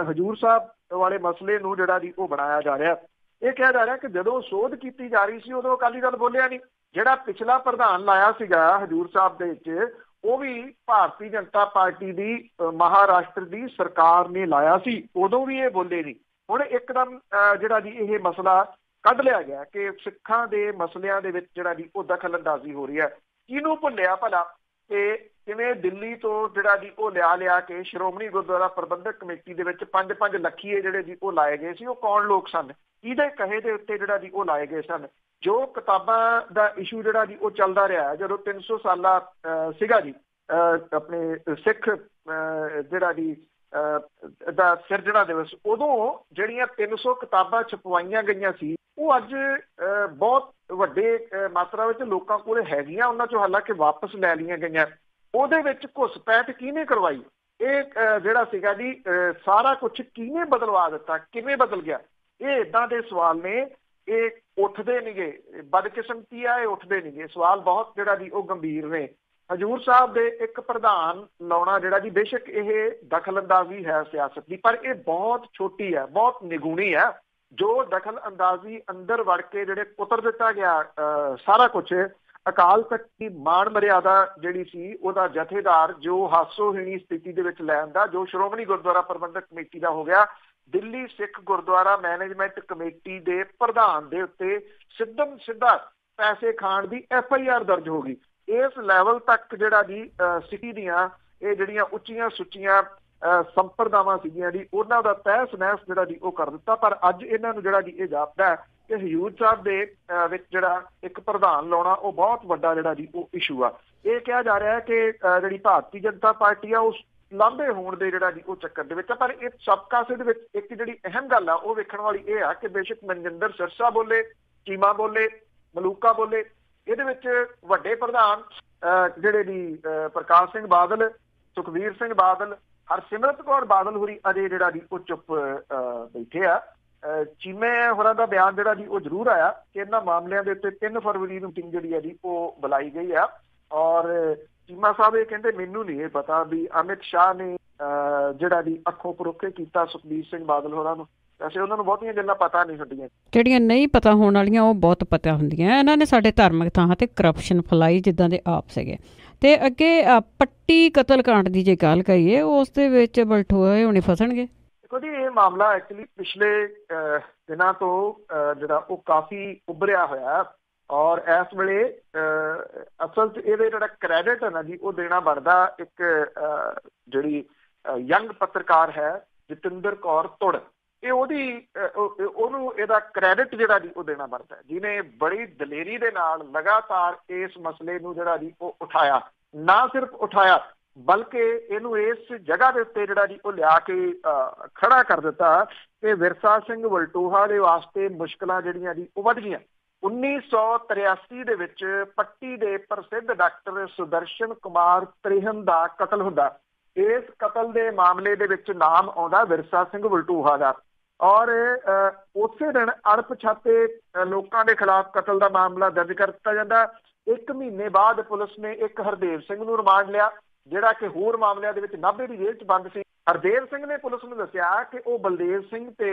ਹਜ਼ੂਰ ਸਾਹਿਬ ਵਾਲੇ ਮਸਲੇ ਨੂੰ ਜਿਹੜਾ ਜੀ ਉਹ ਬਣਾਇਆ ਜਾ ਰਿਹਾ। ਇਹ ਕਿਹਾ ਜਾ ਰਿਹਾ ਕਿ ਜਦੋਂ ਸੋਧ ਕੀਤੀ ਜਾ ਰਹੀ ਸੀ ਉਦੋਂ ਅਕਾਲੀ ਦਲ ਬੋਲਿਆ ਨਹੀਂ। ਜਿਹੜਾ ਪਿਛਲਾ ਪ੍ਰਧਾਨ ਲਾਇਆ ਸੀਗਾ ਹਜ਼ੂਰ ਸਾਹਿਬ ਦੇ ਵਿੱਚ, ਉਹ ਵੀ ਭਾਰਤੀ ਜਨਤਾ ਪਾਰਟੀ ਦੀ ਮਹਾਰਾਸ਼ਟਰ ਦੀ ਸਰਕਾਰ ਨੇ ਲਾਇਆ ਸੀ, ਉਦੋਂ ਵੀ ਇਹ ਬੋਲੇ ਨਹੀਂ। ਹੁਣ ਇੱਕਦਮ ਜਿਹੜਾ ਜੀ ਇਹ ਮਸਲਾ ਕੱਢ ਲਿਆ ਗਿਆ ਕਿ ਸਿੱਖਾਂ ਦੇ ਮਸਲਿਆਂ ਦੇ ਵਿੱਚ ਜਿਹੜਾ ਜੀ ਉਹ ਦਖਲ ਅੰਦਾਜ਼ੀ ਹੋ ਰਹੀ ਹੈ। ਕਿਹਨੂੰ ਭੁੱਲਿਆ ਭਲਾ ਕਿ ਕਿਵੇਂ ਦਿੱਲੀ ਤੋਂ ਜਿਹੜਾ ਜੀ ਉਹ ਲਿਆ ਕੇ ਸ਼੍ਰੋਮਣੀ ਗੁਰਦੁਆਰਾ ਪ੍ਰਬੰਧਕ ਕਮੇਟੀ ਦੇ ਵਿੱਚ 5-5 ਲੱਖੀਏ ਜਿਹੜੇ ਜੀ ਉਹ ਲਾਏ ਗਏ ਸੀ। ਉਹ ਕੌਣ ਲੋਕ ਸਨ, ਕਿਹਦੇ ਕਹੇ ਦੇ ਉੱਤੇ ਜਿਹੜਾ ਜੀ ਉਹ ਲਾਏ ਗਏ ਸਨ? ਜੋ ਕਿਤਾਬਾਂ ਦਾ ਇਸ਼ੂ ਜਿਹੜਾ ਜੀ ਉਹ ਚੱਲਦਾ ਰਿਹਾ ਜਦੋਂ 300 ਸਾਲਾ ਸੀਗਾ ਜੀ ਆਪਣੇ ਸਿੱਖ ਜਿਹੜਾ ਜੀ ਦਾ ਸਿਰਜਣਾ ਦਿਵਸ, ਉਦੋਂ ਜਿਹੜੀਆਂ 300 ਕਿਤਾਬਾਂ ਛਪਵਾਈਆਂ ਗਈਆਂ ਸੀ ਉਹ ਅੱਜ ਬਹੁਤ ਵੱਡੇ ਮਾਤਰਾ ਵਿੱਚ ਲੋਕਾਂ ਕੋਲ ਹੈਗੀਆਂ, ਉਹਨਾਂ ਚੋਂ ਹਾਲਾਂਕਿ ਵਾਪਸ ਲੈ ਲਈਆਂ ਗਈਆਂ। ਉਹਦੇ ਵਿੱਚ ਘੁਸਪੈਠ ਕਿਹਨੇ ਕਰਵਾਈ? ਇਹ ਜਿਹੜਾ ਸੀਗਾ ਜੀ ਸਾਰਾ ਕੁਝ ਕਿਹਨੇ ਬਦਲਵਾ ਦਿੱਤਾ, ਕਿਵੇਂ ਬਦਲ ਗਿਆ? ਇਹ ਇੱਦਾਂ ਦੇ ਸਵਾਲ ਨੇ, ਇਹ ਉੱਠਦੇ ਨਹੀਂਗੇ। ਬਦਕਿਸਮਤੀ ਆ, ਇਹ ਉੱਠਦੇ ਨਹੀਂਗੇ। ਸਵਾਲ ਬਹੁਤ ਜਿਹੜਾ ਜੀ ਉਹ ਗੰਭੀਰ ਨੇ। ਹਜ਼ੂਰ ਸਾਹਿਬ ਦੇ ਇੱਕ ਪ੍ਰਧਾਨ ਲਾਉਣਾ ਜਿਹੜਾ ਜੀ ਬੇਸ਼ੱਕ ਇਹ ਦਖਲ ਅੰਦਾਜ਼ੀ ਹੈ ਸਿਆਸਤ ਦੀ, ਪਰ ਇਹ ਬਹੁਤ ਛੋਟੀ ਹੈ, ਬਹੁਤ ਨਿਗੂਣੀ ਹੈ। ਜੋ ਦਖਲ ਅੰਦਾਜ਼ੀ ਅੰਦਰ ਵੜ ਕੇ ਜਿਹੜੇ ਕੁਤਰ ਦਿੱਤਾ ਗਿਆ ਸਾਰਾ ਕੁਝ, ਅਕਾਲ ਤਖਤ ਦੀ ਮਾਣ ਮਰਿਆਦਾ ਜਿਹੜੀ ਸੀ ਉਹਦਾ ਜਥੇਦਾਰ ਜੋ ਹਾਸੋਹੀਣੀ ਸਥਿਤੀ ਦੇ ਵਿੱਚ ਲੈਣ ਦਾ, ਜੋ ਸ਼੍ਰੋਮਣੀ ਗੁਰਦੁਆਰਾ ਪ੍ਰਬੰਧਕ ਕਮੇਟੀ ਦਾ ਹੋ ਗਿਆ, ਦਿੱਲੀ ਸਿੱਖ ਗੁਰਦੁਆਰਾ ਮੈਨੇਜਮੈਂਟ ਕਮੇਟੀ ਦੇ ਪ੍ਰਧਾਨ ਦੇ ਉੱਤੇ ਸਿੱਧਾ ਪੈਸੇ ਖਾਣ ਦੀ FIR ਦਰਜ ਹੋ ਗਈ। ਇਸ ਲੈਵਲ ਤੱਕ ਜਿਹੜਾ ਜੀ ਸਿਟੀ ਦੀਆਂ ਇਹ ਜਿਹੜੀਆਂ ਉੱਚੀਆਂ ਸੁੱਚੀਆਂ ਸੰਪਰਦਾਵਾਂ ਸੀਗੀਆਂ ਜੀ, ਉਹਨਾਂ ਦਾ ਤਹਿਸ ਨਹਿਸ ਜਿਹੜਾ ਜੀ ਉਹ ਕਰ ਦਿੱਤਾ। ਪਰ ਅੱਜ ਇਹਨਾਂ ਨੂੰ ਜਿਹੜਾ ਜੀ ਇਹ ਜਾਪਦਾ ਕਿ ਹਜ਼ੂਰ ਸਾਹਿਬ ਦੇ ਵਿੱਚ ਜਿਹੜਾ ਇੱਕ ਪ੍ਰਧਾਨ ਲਾਉਣਾ ਉਹ ਬਹੁਤ ਵੱਡਾ ਜਿਹੜਾ ਜੀ ਉਹ ਇਸ਼ੂ ਆ। ਇਹ ਕਿਹਾ ਜਾ ਰਿਹਾ ਹੈ ਕਿ ਜਿਹੜੀ ਭਾਰਤੀ ਜਨਤਾ ਪਾਰਟੀ ਆ ਉਸ ਲਾਂਭੇ ਹੋਣ ਦੇ ਜਿਹੜਾ ਜੀ ਉਹ ਚੱਕਰ ਦੇ ਵਿੱਚ ਆ। ਪਰ ਇਹ ਸਭ ਕਾਸੇ ਦੇ ਵਿੱਚ ਇੱਕ ਜਿਹੜੀ ਅਹਿਮ ਗੱਲ ਆ ਉਹ ਵੇਖਣ ਵਾਲੀ ਇਹ ਆ ਕਿ ਬੇਸ਼ੱਕ ਮਨਜਿੰਦਰ ਸਿਰਸਾ ਬੋਲੇ, ਚੀਮਾ ਬੋਲੇ, ਮਲੂਕਾ ਬੋਲੇ, ਇਹਦੇ ਵਿੱਚ ਵੱਡੇ ਪ੍ਰਧਾਨ ਜਿਹੜੇ ਜੀ ਪ੍ਰਕਾਸ਼ ਸਿੰਘ ਬਾਦਲ, ਸੁਖਬੀਰ ਸਿੰਘ ਬਾਦਲ, ਹਰਸਿਮਰਤ ਕੌਰ ਬਾਦਲ ਹੋਰੀ ਅਜੇ ਜਿਹੜਾ ਜੀ ਉਹ ਚੁੱਪ ਬੈਠੇ ਆ। ਚੀਮੇ ਹੋਰਾਂ ਦਾ ਬਿਆਨ ਜਿਹੜਾ ਜੀ ਉਹ ਜ਼ਰੂਰ ਆਇਆ ਕਿ ਇਹਨਾਂ ਮਾਮਲਿਆਂ ਦੇ ਉੱਤੇ 3 ਫਰਵਰੀ ਨੂੰ ਟੀਮ ਜਿਹੜੀ ਆ ਜੀ ਉਹ ਬੁਲਾਈ ਗਈ ਆ। ਔਰ ਚੀਮਾ ਸਾਹਿਬ ਇਹ ਕਹਿੰਦੇ ਮੈਨੂੰ ਨਹੀਂ ਇਹ ਪਤਾ ਵੀ ਅਮਿਤ ਸ਼ਾਹ ਨੇ ਜਿਹੜਾ ਜੀ ਅੱਖੋਂ ਪਰੋਖੇ ਕੀਤਾ ਸੁਖਬੀਰ ਸਿੰਘ ਬਾਦਲ ਹੋਰਾਂ ਨੂੰ। ਵੈਸੇ ਉਹਨਾਂ ਨੂੰ ਬਹੁਤੀਆਂ ਗੱਲਾਂ ਪਤਾ ਨਹੀਂ ਹੁੰਦੀਆਂ, ਜਿਹੜੀਆਂ ਨਹੀਂ ਪਤਾ ਹੋਣ ਵਾਲੀਆਂ ਉਹ ਬਹੁਤ ਪਤਾ ਹੁੰਦੀਆਂ। ਇਹਨਾਂ ਨੇ ਸਾਡੇ ਧਾਰਮਿਕ ਥਾਵਾਂ ਤੇ ਕਰਪਸ਼ਨ ਫੈਲਾਈ ਜਿੱਦਾਂ ਦੇ ਆਪ ਸੀਗੇ। ਤੇ ਅੱਗੇ ਪੱਟੀ ਕਤਲਕਾਂਡ ਦੀ ਜੇ ਗੱਲ ਕਰੀਏ ਉਸ ਦੇ ਵਿੱਚ ਬਲਟੋਏ ਹੋਣੇ ਫਸਣਗੇ। ਦੇਖੋ ਜੀ, ਇਹ ਮਾਮਲਾ ਐਕਚੁਅਲੀ ਪਿਛਲੇ ਦਿਨਾਂ ਤੋਂ ਜਿਹੜਾ ਉਹ ਕਾਫੀ ਉੱਭਰਿਆ ਹੋਇਆ ਔਰ ਇਸ ਵੇਲੇ ਅਸਲ 'ਚ ਇਹਦੇ ਜਿਹੜਾ ਕ੍ਰੈਡਿਟ ਹੈ ਨਾ ਜੀ ਉਹ ਦੇਣਾ ਬਣਦਾ ਇੱਕ ਜਿਹੜੀ ਯੰਗ ਪੱਤਰਕਾਰ ਹੈ ਜਤਿੰਦਰ ਕੌਰ ਤੁੜ। ਇਹ ਉਹਨੂੰ ਇਹਦਾ ਕ੍ਰੈਡਿਟ ਜਿਹੜਾ ਜੀ ਉਹ ਦੇਣਾ ਬਣਦਾ, ਜਿਹਨੇ ਬੜੀ ਦਲੇਰੀ ਦੇ ਨਾਲ ਲਗਾਤਾਰ ਇਸ ਮਸਲੇ ਨੂੰ ਜਿਹੜਾ ਜੀ ਉਹ ਉਠਾਇਆ। ਨਾ ਸਿਰਫ ਉਠਾਇਆ ਬਲਕਿ ਇਹਨੂੰ ਇਸ ਜਗ੍ਹਾ ਦੇ ਉੱਤੇ ਜਿਹੜਾ ਜੀ ਉਹ ਲਿਆ ਕੇ ਖੜਾ ਕਰ ਦਿੱਤਾ ਕਿ ਵਿਰਸਾ ਸਿੰਘ ਵਲਟੋਹਾ ਦੇ ਵਾਸਤੇ ਮੁਸ਼ਕਲਾਂ ਜਿਹੜੀਆਂ ਜੀ ਉਹ ਵੱਧ ਗਈਆਂ। 1983 ਦੇ ਵਿੱਚ ਪੱਟੀ ਦੇ ਪ੍ਰਸਿੱਧ ਡਾਕਟਰ ਸੁਦਰਸ਼ਨ ਕੁਮਾਰ ਤ੍ਰਿਹਨ ਦਾ ਕਤਲ ਹੁੰਦਾ। ਇਸ ਕਤਲ ਦੇ ਮਾਮਲੇ ਦੇ ਵਿੱਚ ਨਾਮ ਆਉਂਦਾ ਵਿਰਸਾ ਸਿੰਘ ਵਲਟੋਹਾ ਦਾ ਔਰ ਉਸੇ ਦਿਨ ਅਣਪਛਾਤੇ ਲੋਕਾਂ ਦੇ ਖਿਲਾਫ ਕਤਲ ਦਾ ਮਾਮਲਾ ਦਰਜ ਕਰ ਦਿੱਤਾ ਜਾਂਦਾ। 1 ਮਹੀਨੇ ਬਾਅਦ ਪੁਲਿਸ ਨੇ ਇੱਕ ਹਰਦੇਵ ਸਿੰਘ ਨੂੰ ਰਿਮਾਂਡ ਲਿਆ ਜਿਹੜਾ ਕਿ ਹੋਰ ਮਾਮਲਿਆਂ ਦੇ ਵਿੱਚ ਨਾਭੇ ਦੀ ਜੇਲ੍ਹ 'ਚ ਬੰਦ ਸੀ। ਹਰਦੇਵ ਸਿੰਘ ਨੇ ਪੁਲਿਸ ਨੂੰ ਦੱਸਿਆ ਕਿ ਉਹ ਬਲਦੇਵ ਸਿੰਘ ਤੇ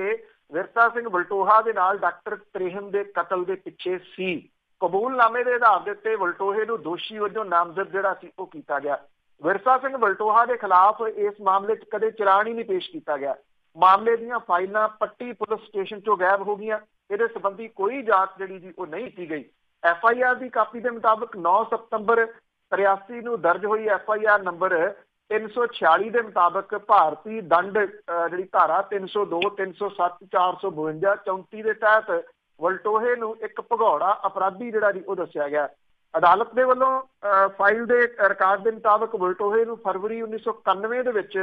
ਵਿਰਸਾ ਸਿੰਘ ਵਲਟੋਹਾ ਦੇ ਨਾਲ ਡਾਕਟਰ ਤ੍ਰਿਹਨ ਦੇ ਕਤਲ ਦੇ ਪਿੱਛੇ ਸੀ। ਕਬੂਲਨਾਮੇ ਦੇ ਆਧਾਰ ਦੇ ਉੱਤੇ ਵਲਟੋਹੇ ਨੂੰ ਦੋਸ਼ੀ ਵਜੋਂ ਨਾਮਜ਼ਦ ਜਿਹੜਾ ਸੀ ਉਹ ਕੀਤਾ ਗਿਆ। ਵਿਰਸਾ ਸਿੰਘ ਵਲਟੋਹਾ ਦੇ ਖਿਲਾਫ ਇਸ ਮਾਮਲੇ 'ਚ ਕਦੇ ਚਲਾਨ ਹੀ ਨਹੀਂ ਪੇਸ਼ ਕੀਤਾ ਗਿਆ। ਮਾਮਲੇ ਦੀਆਂ ਫਾਈਲਾਂ ਪੱਟੀ ਪੁਲਿਸ ਸਟੇਸ਼ਨ 'ਚੋਂ ਗਾਇਬ ਹੋ ਗਈਆਂ। ਇਹਦੇ ਸੰਬੰਧੀ ਕੋਈ ਜਾਂਚ ਜਿਹੜੀ ਜੀ ਉਹ ਨਹੀਂ ਕੀਤੀ ਗਈ। FIR ਦੀ ਕਾਪੀ ਦੇ ਮੁਤਾਬਕ 9 ਸਤੰਬਰ 83 ਨੂੰ ਦਰਜ ਹੋਈ FIR ਨੰਬਰ 346 ਦੇ ਮੁਤਾਬਕ ਭਾਰਤੀ ਦੰਡ ਜਿਹੜੀ ਧਾਰਾ 302, 307, 452, 34 ਦੇ ਤਹਿਤ ਵਲਟੋਹੇ ਨੂੰ ਇੱਕ ਭਗੌੜਾ ਅਪਰਾਧੀ ਜਿਹੜਾ ਜੀ ਉਹ ਦੱਸਿਆ ਗਿਆ। ਅਦਾਲਤ ਦੇ ਵੱਲੋਂ ਫਾਈਲ ਦੇ ਰਿਕਾਰਡ ਦੇ ਮੁਤਾਬਕ ਵਲਟੋਹੇ ਨੂੰ ਫਰਵਰੀ 1991 ਦੇ ਵਿੱਚ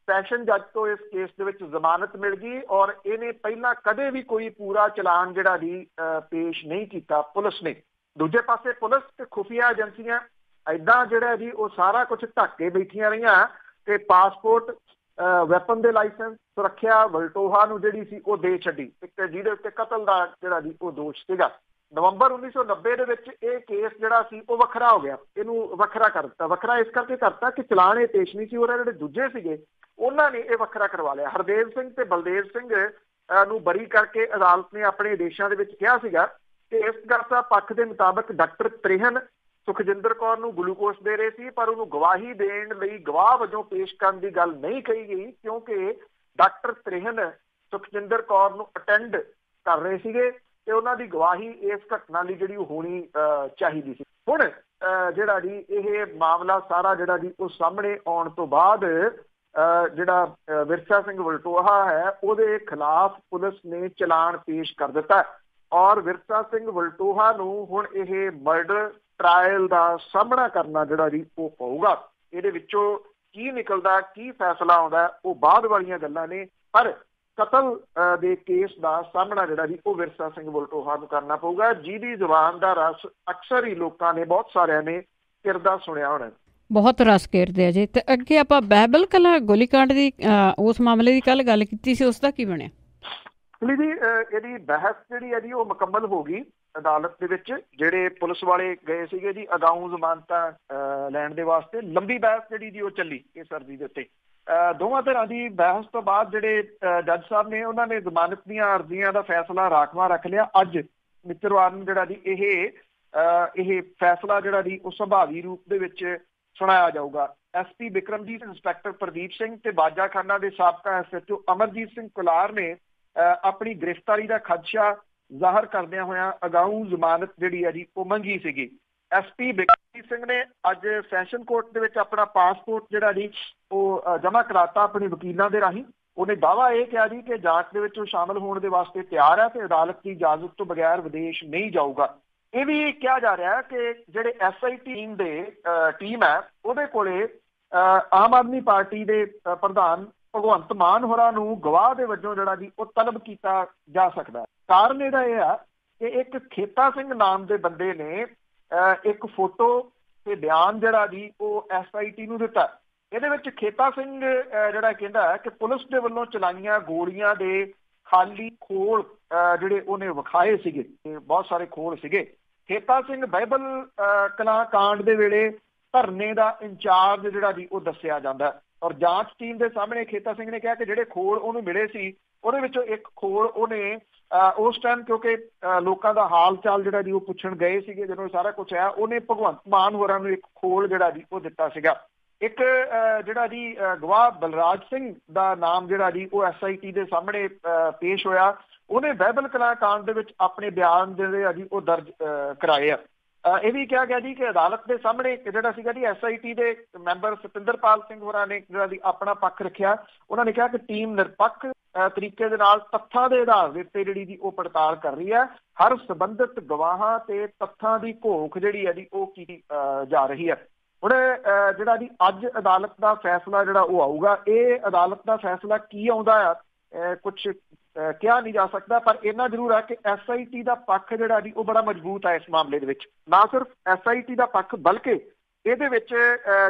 ਸੈਸ਼ਨ ਜੱਜ ਤੋਂ ਇਸ ਕੇਸ ਦੇ ਵਿੱਚ ਜ਼ਮਾਨਤ ਮਿਲ ਗਈ ਔਰ ਇਹਨੇ ਪਹਿਲਾਂ ਕਦੇ ਵੀ ਕੋਈ ਪੂਰਾ ਚਲਾਨ ਜਿਹੜਾ ਜੀ ਪੇਸ਼ ਨਹੀਂ ਕੀਤਾ ਪੁਲਿਸ ਨੇ। ਦੂਜੇ ਪਾਸੇ ਪੁਲਿਸ ਤੇ ਖੁਫੀਆ ਏਜੰਸੀਆਂ ਏਦਾਂ ਜਿਹੜਾ ਜੀ ਉਹ ਸਾਰਾ ਕੁਝ ਢੱਕ ਕੇ ਬੈਠੀਆਂ ਰਹੀਆਂ ਤੇ ਪਾਸਪੋਰਟ, ਵੈਪਨ ਦੇ ਲਾਇਸੈਂਸ, ਸੁਰੱਖਿਆ ਵਲਟੋਹਾ ਨੂੰ ਜਿਹੜੀ ਸੀ ਉਹ ਦੇ ਛੱਡੀ, ਇੱਕ ਜਿਹਦੇ ਉੱਤੇ ਕਤਲ ਦਾ ਜਿਹੜਾ ਜੀ ਉਹ ਦੋਸ਼ ਸੀਗਾ। ਨਵੰਬਰ 1990 ਦੇ ਵਿੱਚ ਇਹ ਕੇਸ ਜਿਹੜਾ ਸੀ ਉਹ ਵੱਖਰਾ ਹੋ ਗਿਆ, ਇਹਨੂੰ ਵੱਖਰਾ ਕਰ ਦਿੱਤਾ। ਵੱਖਰਾ ਇਸ ਕਰਕੇ ਕਰਤਾ ਕਿ ਚਲਾਨ ਇਹ ਪੇਸ਼ ਨਹੀਂ ਸੀ ਹੋ ਰਿਹਾ, ਜਿਹੜੇ ਦੂਜੇ ਸੀਗੇ ਉਹਨਾਂ ਨੇ ਇਹ ਵੱਖਰਾ ਕਰਵਾ ਲਿਆ। ਹਰਦੇਵ ਸਿੰਘ ਤੇ ਬਲਦੇਵ ਸਿੰਘ ਨੂੰ ਬਰੀ ਕਰਕੇ ਅਦਾਲਤ ਨੇ ਆਪਣੇ ਆਦੇਸ਼ਾਂ ਦੇ ਵਿੱਚ ਕਿਹਾ ਸੀਗਾ ਕਿ ਇਸ ਗਰਸਾ ਪੱਖ ਦੇ ਮੁਤਾਬਕ ਡਾਕਟਰ ਤ੍ਰਿਹਨ ਸੁਖਜਿੰਦਰ ਕੌਰ ਨੂੰ ਗਲੂਕੋਸ ਦੇ ਰਹੇ ਸੀ, ਪਰ ਉਹਨੂੰ ਗਵਾਹੀ ਦੇਣ ਲਈ ਗਵਾਹ ਵਜੋਂ ਪੇਸ਼ ਕਰਨ ਦੀ ਗੱਲ ਨਹੀਂ ਕਹੀ ਗਈ ਕਿਉਂਕਿ ਡਾਕਟਰ ਤ੍ਰਿਹਨ ਸੁਖਜਿੰਦਰ ਕੌਰ ਨੂੰ ਅਟੈਂਡ ਕਰ ਰਹੇ ਸੀਗੇ ਤੇ ਉਹਨਾਂ ਦੀ ਗਵਾਹੀ ਇਸ ਘਟਨਾ ਲਈ ਜਿਹੜੀ ਹੋਣੀ ਚਾਹੀਦੀ ਸੀ। ਹੁਣ ਜਿਹੜਾ ਜੀ ਇਹ ਮਾਮਲਾ ਸਾਰਾ ਜਿਹੜਾ ਜੀ ਉਹ ਸਾਹਮਣੇ ਆਉਣ ਤੋਂ ਬਾਅਦ ਜਿਹੜਾ ਵਿਰਸਾ ਸਿੰਘ ਵਲਟੋਹਾ ਹੈ ਉਹਦੇ ਖਿਲਾਫ ਪੁਲਿਸ ਨੇ ਚਲਾਨ ਪੇਸ਼ ਕਰ ਦਿੱਤਾ ਔਰ ਵਿਰਸਾ ਸਿੰਘ ਵਲਟੋਹਾ ਨੂੰ ਹੁਣ ਇਹ ਮਰਡਰ ਟ੍ਰਾਇਲ ਦਾ ਸਾਹਮਣਾ ਕਰਨਾ ਜਿਹੜਾ ਜੀ ਉਹ ਪਊਗਾ। ਇਹਦੇ ਵਿੱਚੋਂ ਕੀ ਨਿਕਲਦਾ, ਕੀ ਫੈਸਲਾ ਆਉਂਦਾ, ਉਹ ਬਾਅਦ ਵਾਲੀਆਂ ਗੱਲਾਂ ਨੇ, ਪਰ ਕਤਲ ਦੇ ਕੇਸ ਦਾ ਸਾਹਮਣਾ ਜਿਹੜਾ ਜੀ ਉਹ ਵਿਰਸਾ ਸਿੰਘ ਵਲਟੋਹਾ ਨੂੰ ਕਰਨਾ ਪਊਗਾ, ਜਿਹਦੀ ਜ਼ੁਬਾਨ ਦਾ ਰਸ ਅਕਸਰ ਹੀ ਲੋਕਾਂ ਨੇ, ਬਹੁਤ ਸਾਰਿਆਂ ਨੇ ਕਿਰਦਾ ਸੁਣਿਆ ਹੋਣਾ। ਬਹੁਤ ਰਸ ਘੇਰਦੇ ਆ ਜੀ। ਤੇ ਅੱਗੇ ਆਪਾਂ ਬਾਈਬਲ ਕਲਾ ਗੋਲੀकांड ਦੀ ਉਸ ਮਾਮਲੇ ਦੀ ਕੱਲ ਗੱਲ ਕੀਤੀ ਸੀ, ਉਸ ਦਾ ਕੀ ਬਣਿਆ? ਜੀ ਇਹਦੀ ਬਹਿਸ ਜਿਹੜੀ ਹੈ ਜੀ ਉਹ ਮੁਕੰਮਲ ਹੋ ਗਈ ਅਦਾਲਤ ਦੇ ਵਿੱਚ। ਜਿਹੜੇ ਪੁਲਿਸ ਵਾਲੇ ਗਏ ਸੀਗੇ ਜੀ ਅਗਾਊਂ ਜ਼ਮਾਨਤਾਂ ਲੈਣ ਦੇ ਵਾਸਤੇ, ਲੰਬੀ ਬਹਿਸ ਜਿਹੜੀ ਜੀ ਉਹ ਚੱਲੀ ਇਸ ਅਰਜ਼ੀ ਦੇ ਉੱਤੇ। ਦੋਵਾਂ ਧਿਰਾਂ ਦੀ ਬਹਿਸ ਤੋਂ ਬਾਅਦ ਜਿਹੜੇ ਜੱਜ ਸਾਹਿਬ ਨੇ ਉਹਨਾਂ ਨੇ ਜ਼ਮਾਨਤ ਦੀਆਂ ਅਰਜ਼ੀਆਂ ਦਾ ਫੈਸਲਾ ਰਾਖਵਾਂ ਰੱਖ ਲਿਆ। ਅੱਜ ਮਿੱਤਰਵਾਰ ਨੂੰ ਜਿਹੜਾ ਜੀ ਇਹ ਫੈਸਲਾ ਜਿਹੜਾ ਜੀ ਉਹ ਸੰਭਾਵੀ ਰੂਪ ਦੇ ਵਿੱਚ ਸੁਣਾਇਆ ਜਾਊਗਾ। SP ਬਿਕਰਮਜੀਤ, ਇੰਸਪੈਕਟਰ ਪ੍ਰਦੀਪ ਸਿੰਘ ਤੇ ਬਾਜਾਖਾਨਾ ਦੇ ਸਾਬਕਾ SHO ਅਮਰਜੀਤ ਸਿੰਘ ਕੁਲਾਰ ਨੇ ਆਪਣੀ ਗ੍ਰਿਫਤਾਰੀ ਦਾ ਖਦਸ਼ਾ ਜ਼ਾਹਰ ਕਰਦਿਆਂ ਹੋਇਆਂ ਅਗਾਊਂ ਜ਼ਮਾਨਤ ਜਿਹੜੀ ਹੈ ਜੀ ਉਹ ਮੰਗੀ ਸੀਗੀ। SP ਬਿਕਰਮਜੀਤ ਸਿੰਘ ਨੇ ਅੱਜ ਸੈਸ਼ਨ ਕੋਰਟ ਦੇ ਵਿੱਚ ਆਪਣਾ ਪਾਸਪੋਰਟ ਜਿਹੜਾ ਜੀ ਉਹ ਜਮ੍ਹਾਂ ਕਰਾਤਾ ਆਪਣੇ ਵਕੀਲਾਂ ਦੇ ਰਾਹੀਂ। ਉਹਨੇ ਦਾਅਵਾ ਇਹ ਕਿਹਾ ਜੀ ਕਿ ਜਾਂਚ ਦੇ ਵਿੱਚ ਉਹ ਸ਼ਾਮਲ ਹੋਣ ਦੇ ਵਾਸਤੇ ਤਿਆਰ ਹੈ ਤੇ ਅਦਾਲਤ ਦੀ ਇਜਾਜ਼ਤ ਤੋਂ ਬਗੈਰ ਵਿਦੇਸ਼ ਨਹੀਂ ਜਾਊਗਾ। ਇਹ ਵੀ ਕਿਹਾ ਜਾ ਰਿਹਾ ਕਿ ਜਿਹੜੇ SIT ਟੀਮ ਹੈ ਉਹਦੇ ਕੋਲੇ ਆਮ ਆਦਮੀ ਪਾਰਟੀ ਦੇ ਪ੍ਰਧਾਨ ਭਗਵੰਤ ਮਾਨ ਹੋਰਾਂ ਨੂੰ ਗਵਾਹ ਦੇ ਵਜੋਂ ਜਿਹੜਾ ਜੀ ਉਹ ਤਲਬ ਕੀਤਾ ਜਾ ਸਕਦਾ। ਕਾਰਨ ਇਹਦਾ ਇਹ ਆ ਕਿ ਇੱਕ ਖੇਤਾ ਸਿੰਘ ਨਾਮ ਦੇ ਬੰਦੇ ਨੇ ਇੱਕ ਫੋਟੋ ਤੇ ਬਿਆਨ ਜਿਹੜਾ ਜੀ ਉਹ SIT ਨੂੰ ਦਿੱਤਾ। ਇਹਦੇ ਵਿੱਚ ਖੇਤਾ ਸਿੰਘ ਜਿਹੜਾ ਕਹਿੰਦਾ ਹੈ ਕਿ ਪੁਲਿਸ ਦੇ ਵੱਲੋਂ ਚਲਾਈਆਂ ਗੋਲੀਆਂ ਦੇ ਖਾਲੀ ਖੋਲ ਜਿਹੜੇ ਉਹਨੇ ਵਿਖਾਏ ਸੀਗੇ, ਬਹੁਤ ਸਾਰੇ ਖੋਲ ਸੀਗੇ। ਖੇਤਾ ਸਿੰਘ ਬਾਈਬਲ ਕਲਾ ਕਾਂਡ ਦੇ ਵੇਲੇ ਧਰਨੇ ਦਾ ਇੰਚਾਰਜ ਜਿਹੜਾ ਜੀ ਉਹ ਦੱਸਿਆ ਜਾਂਦਾ ਔਰ ਜਾਂਚ ਟੀਮ ਦੇ ਸਾਹਮਣੇ ਖੇਤਾ ਸਿੰਘ ਨੇ ਕਿਹਾ ਕਿ ਜਿਹੜੇ ਖੋਲ ਉਹਨੂੰ ਮਿਲੇ ਸੀ ਉਹਦੇ ਵਿੱਚੋਂ ਇੱਕ ਖੋਲ ਉਹਨੇ ਉਸ ਟਾਈਮ, ਕਿਉਂਕਿ ਲੋਕਾਂ ਦਾ ਹਾਲ ਚਾਲ ਜਿਹੜਾ ਜੀ ਉਹ ਪੁੱਛਣ ਗਏ ਸੀਗੇ ਜਦੋਂ ਸਾਰਾ ਕੁਝ ਆਇਆ, ਉਹਨੇ ਭਗਵੰਤ ਮਾਨ ਹੋਰਾਂ ਨੂੰ ਇੱਕ ਖੋਲ ਜਿਹੜਾ ਜੀ ਉਹ ਦਿੱਤਾ ਸੀਗਾ। ਇੱਕ ਜਿਹੜਾ ਜੀ ਗਵਾਹ ਬਲਰਾਜ ਸਿੰਘ ਦਾ ਨਾਮ ਜਿਹੜਾ ਜੀ ਉਹ SIT ਦੇ ਸਾਹਮਣੇ ਪੇਸ਼ ਹੋਇਆ, ਉਹਨੇ ਬਾਈਬਲ ਕਲਾ ਕਾਂਡ ਦੇ ਵਿੱਚ ਆਪਣੇ ਬਿਆਨ ਜਿਹੜੇ ਆ ਜੀ ਉਹ ਦਰਜ ਕਰਾਏ ਆ। ਇਹ ਵੀ ਕਿਹਾ ਗਿਆ ਜੀ ਕਿ ਅਦਾਲਤ ਦੇ ਸਾਹਮਣੇ ਜਿਹੜਾ ਸੀਗਾ ਜੀ SIT ਦੇ ਮੈਂਬਰ ਸਤਿੰਦਰਪਾਲ ਸਿੰਘ ਹੋਰਾਂ ਨੇ ਜਿਹੜਾ ਜੀ ਆਪਣਾ ਪੱਖ ਰੱਖਿਆ। ਉਹਨਾਂ ਨੇ ਕਿਹਾ ਕਿ ਟੀਮ ਨਿਰਪੱਖ ਤਰੀਕੇ ਦੇ ਨਾਲ ਤੱਥਾਂ ਦੇ ਆਧਾਰ ਦੇ ਉੱਤੇ ਜਿਹੜੀ ਜੀ ਉਹ ਪੜਤਾਲ ਕਰ ਰਹੀ ਹੈ। ਹਰ ਸੰਬੰਧਿਤ ਗਵਾਹਾਂ ਤੇ ਤੱਥਾਂ ਦੀ ਘੋਖ ਜਿਹੜੀ ਹੈ ਜੀ ਉਹ ਕੀਤੀ ਜਾ ਰਹੀ ਹੈ। ਹੁਣ ਜਿਹੜਾ ਜੀ ਅੱਜ ਅਦਾਲਤ ਦਾ ਫੈਸਲਾ ਜਿਹੜਾ ਉਹ ਆਊਗਾ, ਇਹ ਅਦਾਲਤ ਦਾ ਫੈਸਲਾ ਕੀ ਆਉਂਦਾ ਆ ਕੁਛ ਕਿਹਾ ਨਹੀਂ ਜਾ ਸਕਦਾ, ਪਰ ਇੰਨਾ ਜ਼ਰੂਰ ਹੈ ਕਿ SIT ਦਾ ਪੱਖ ਜਿਹੜਾ ਜੀ ਉਹ ਬੜਾ ਮਜ਼ਬੂਤ ਹੈ ਇਸ ਮਾਮਲੇ ਦੇ ਵਿੱਚ। ਨਾ ਸਿਰਫ SIT ਦਾ ਪੱਖ ਬਲਕਿ ਇਹਦੇ ਵਿੱਚ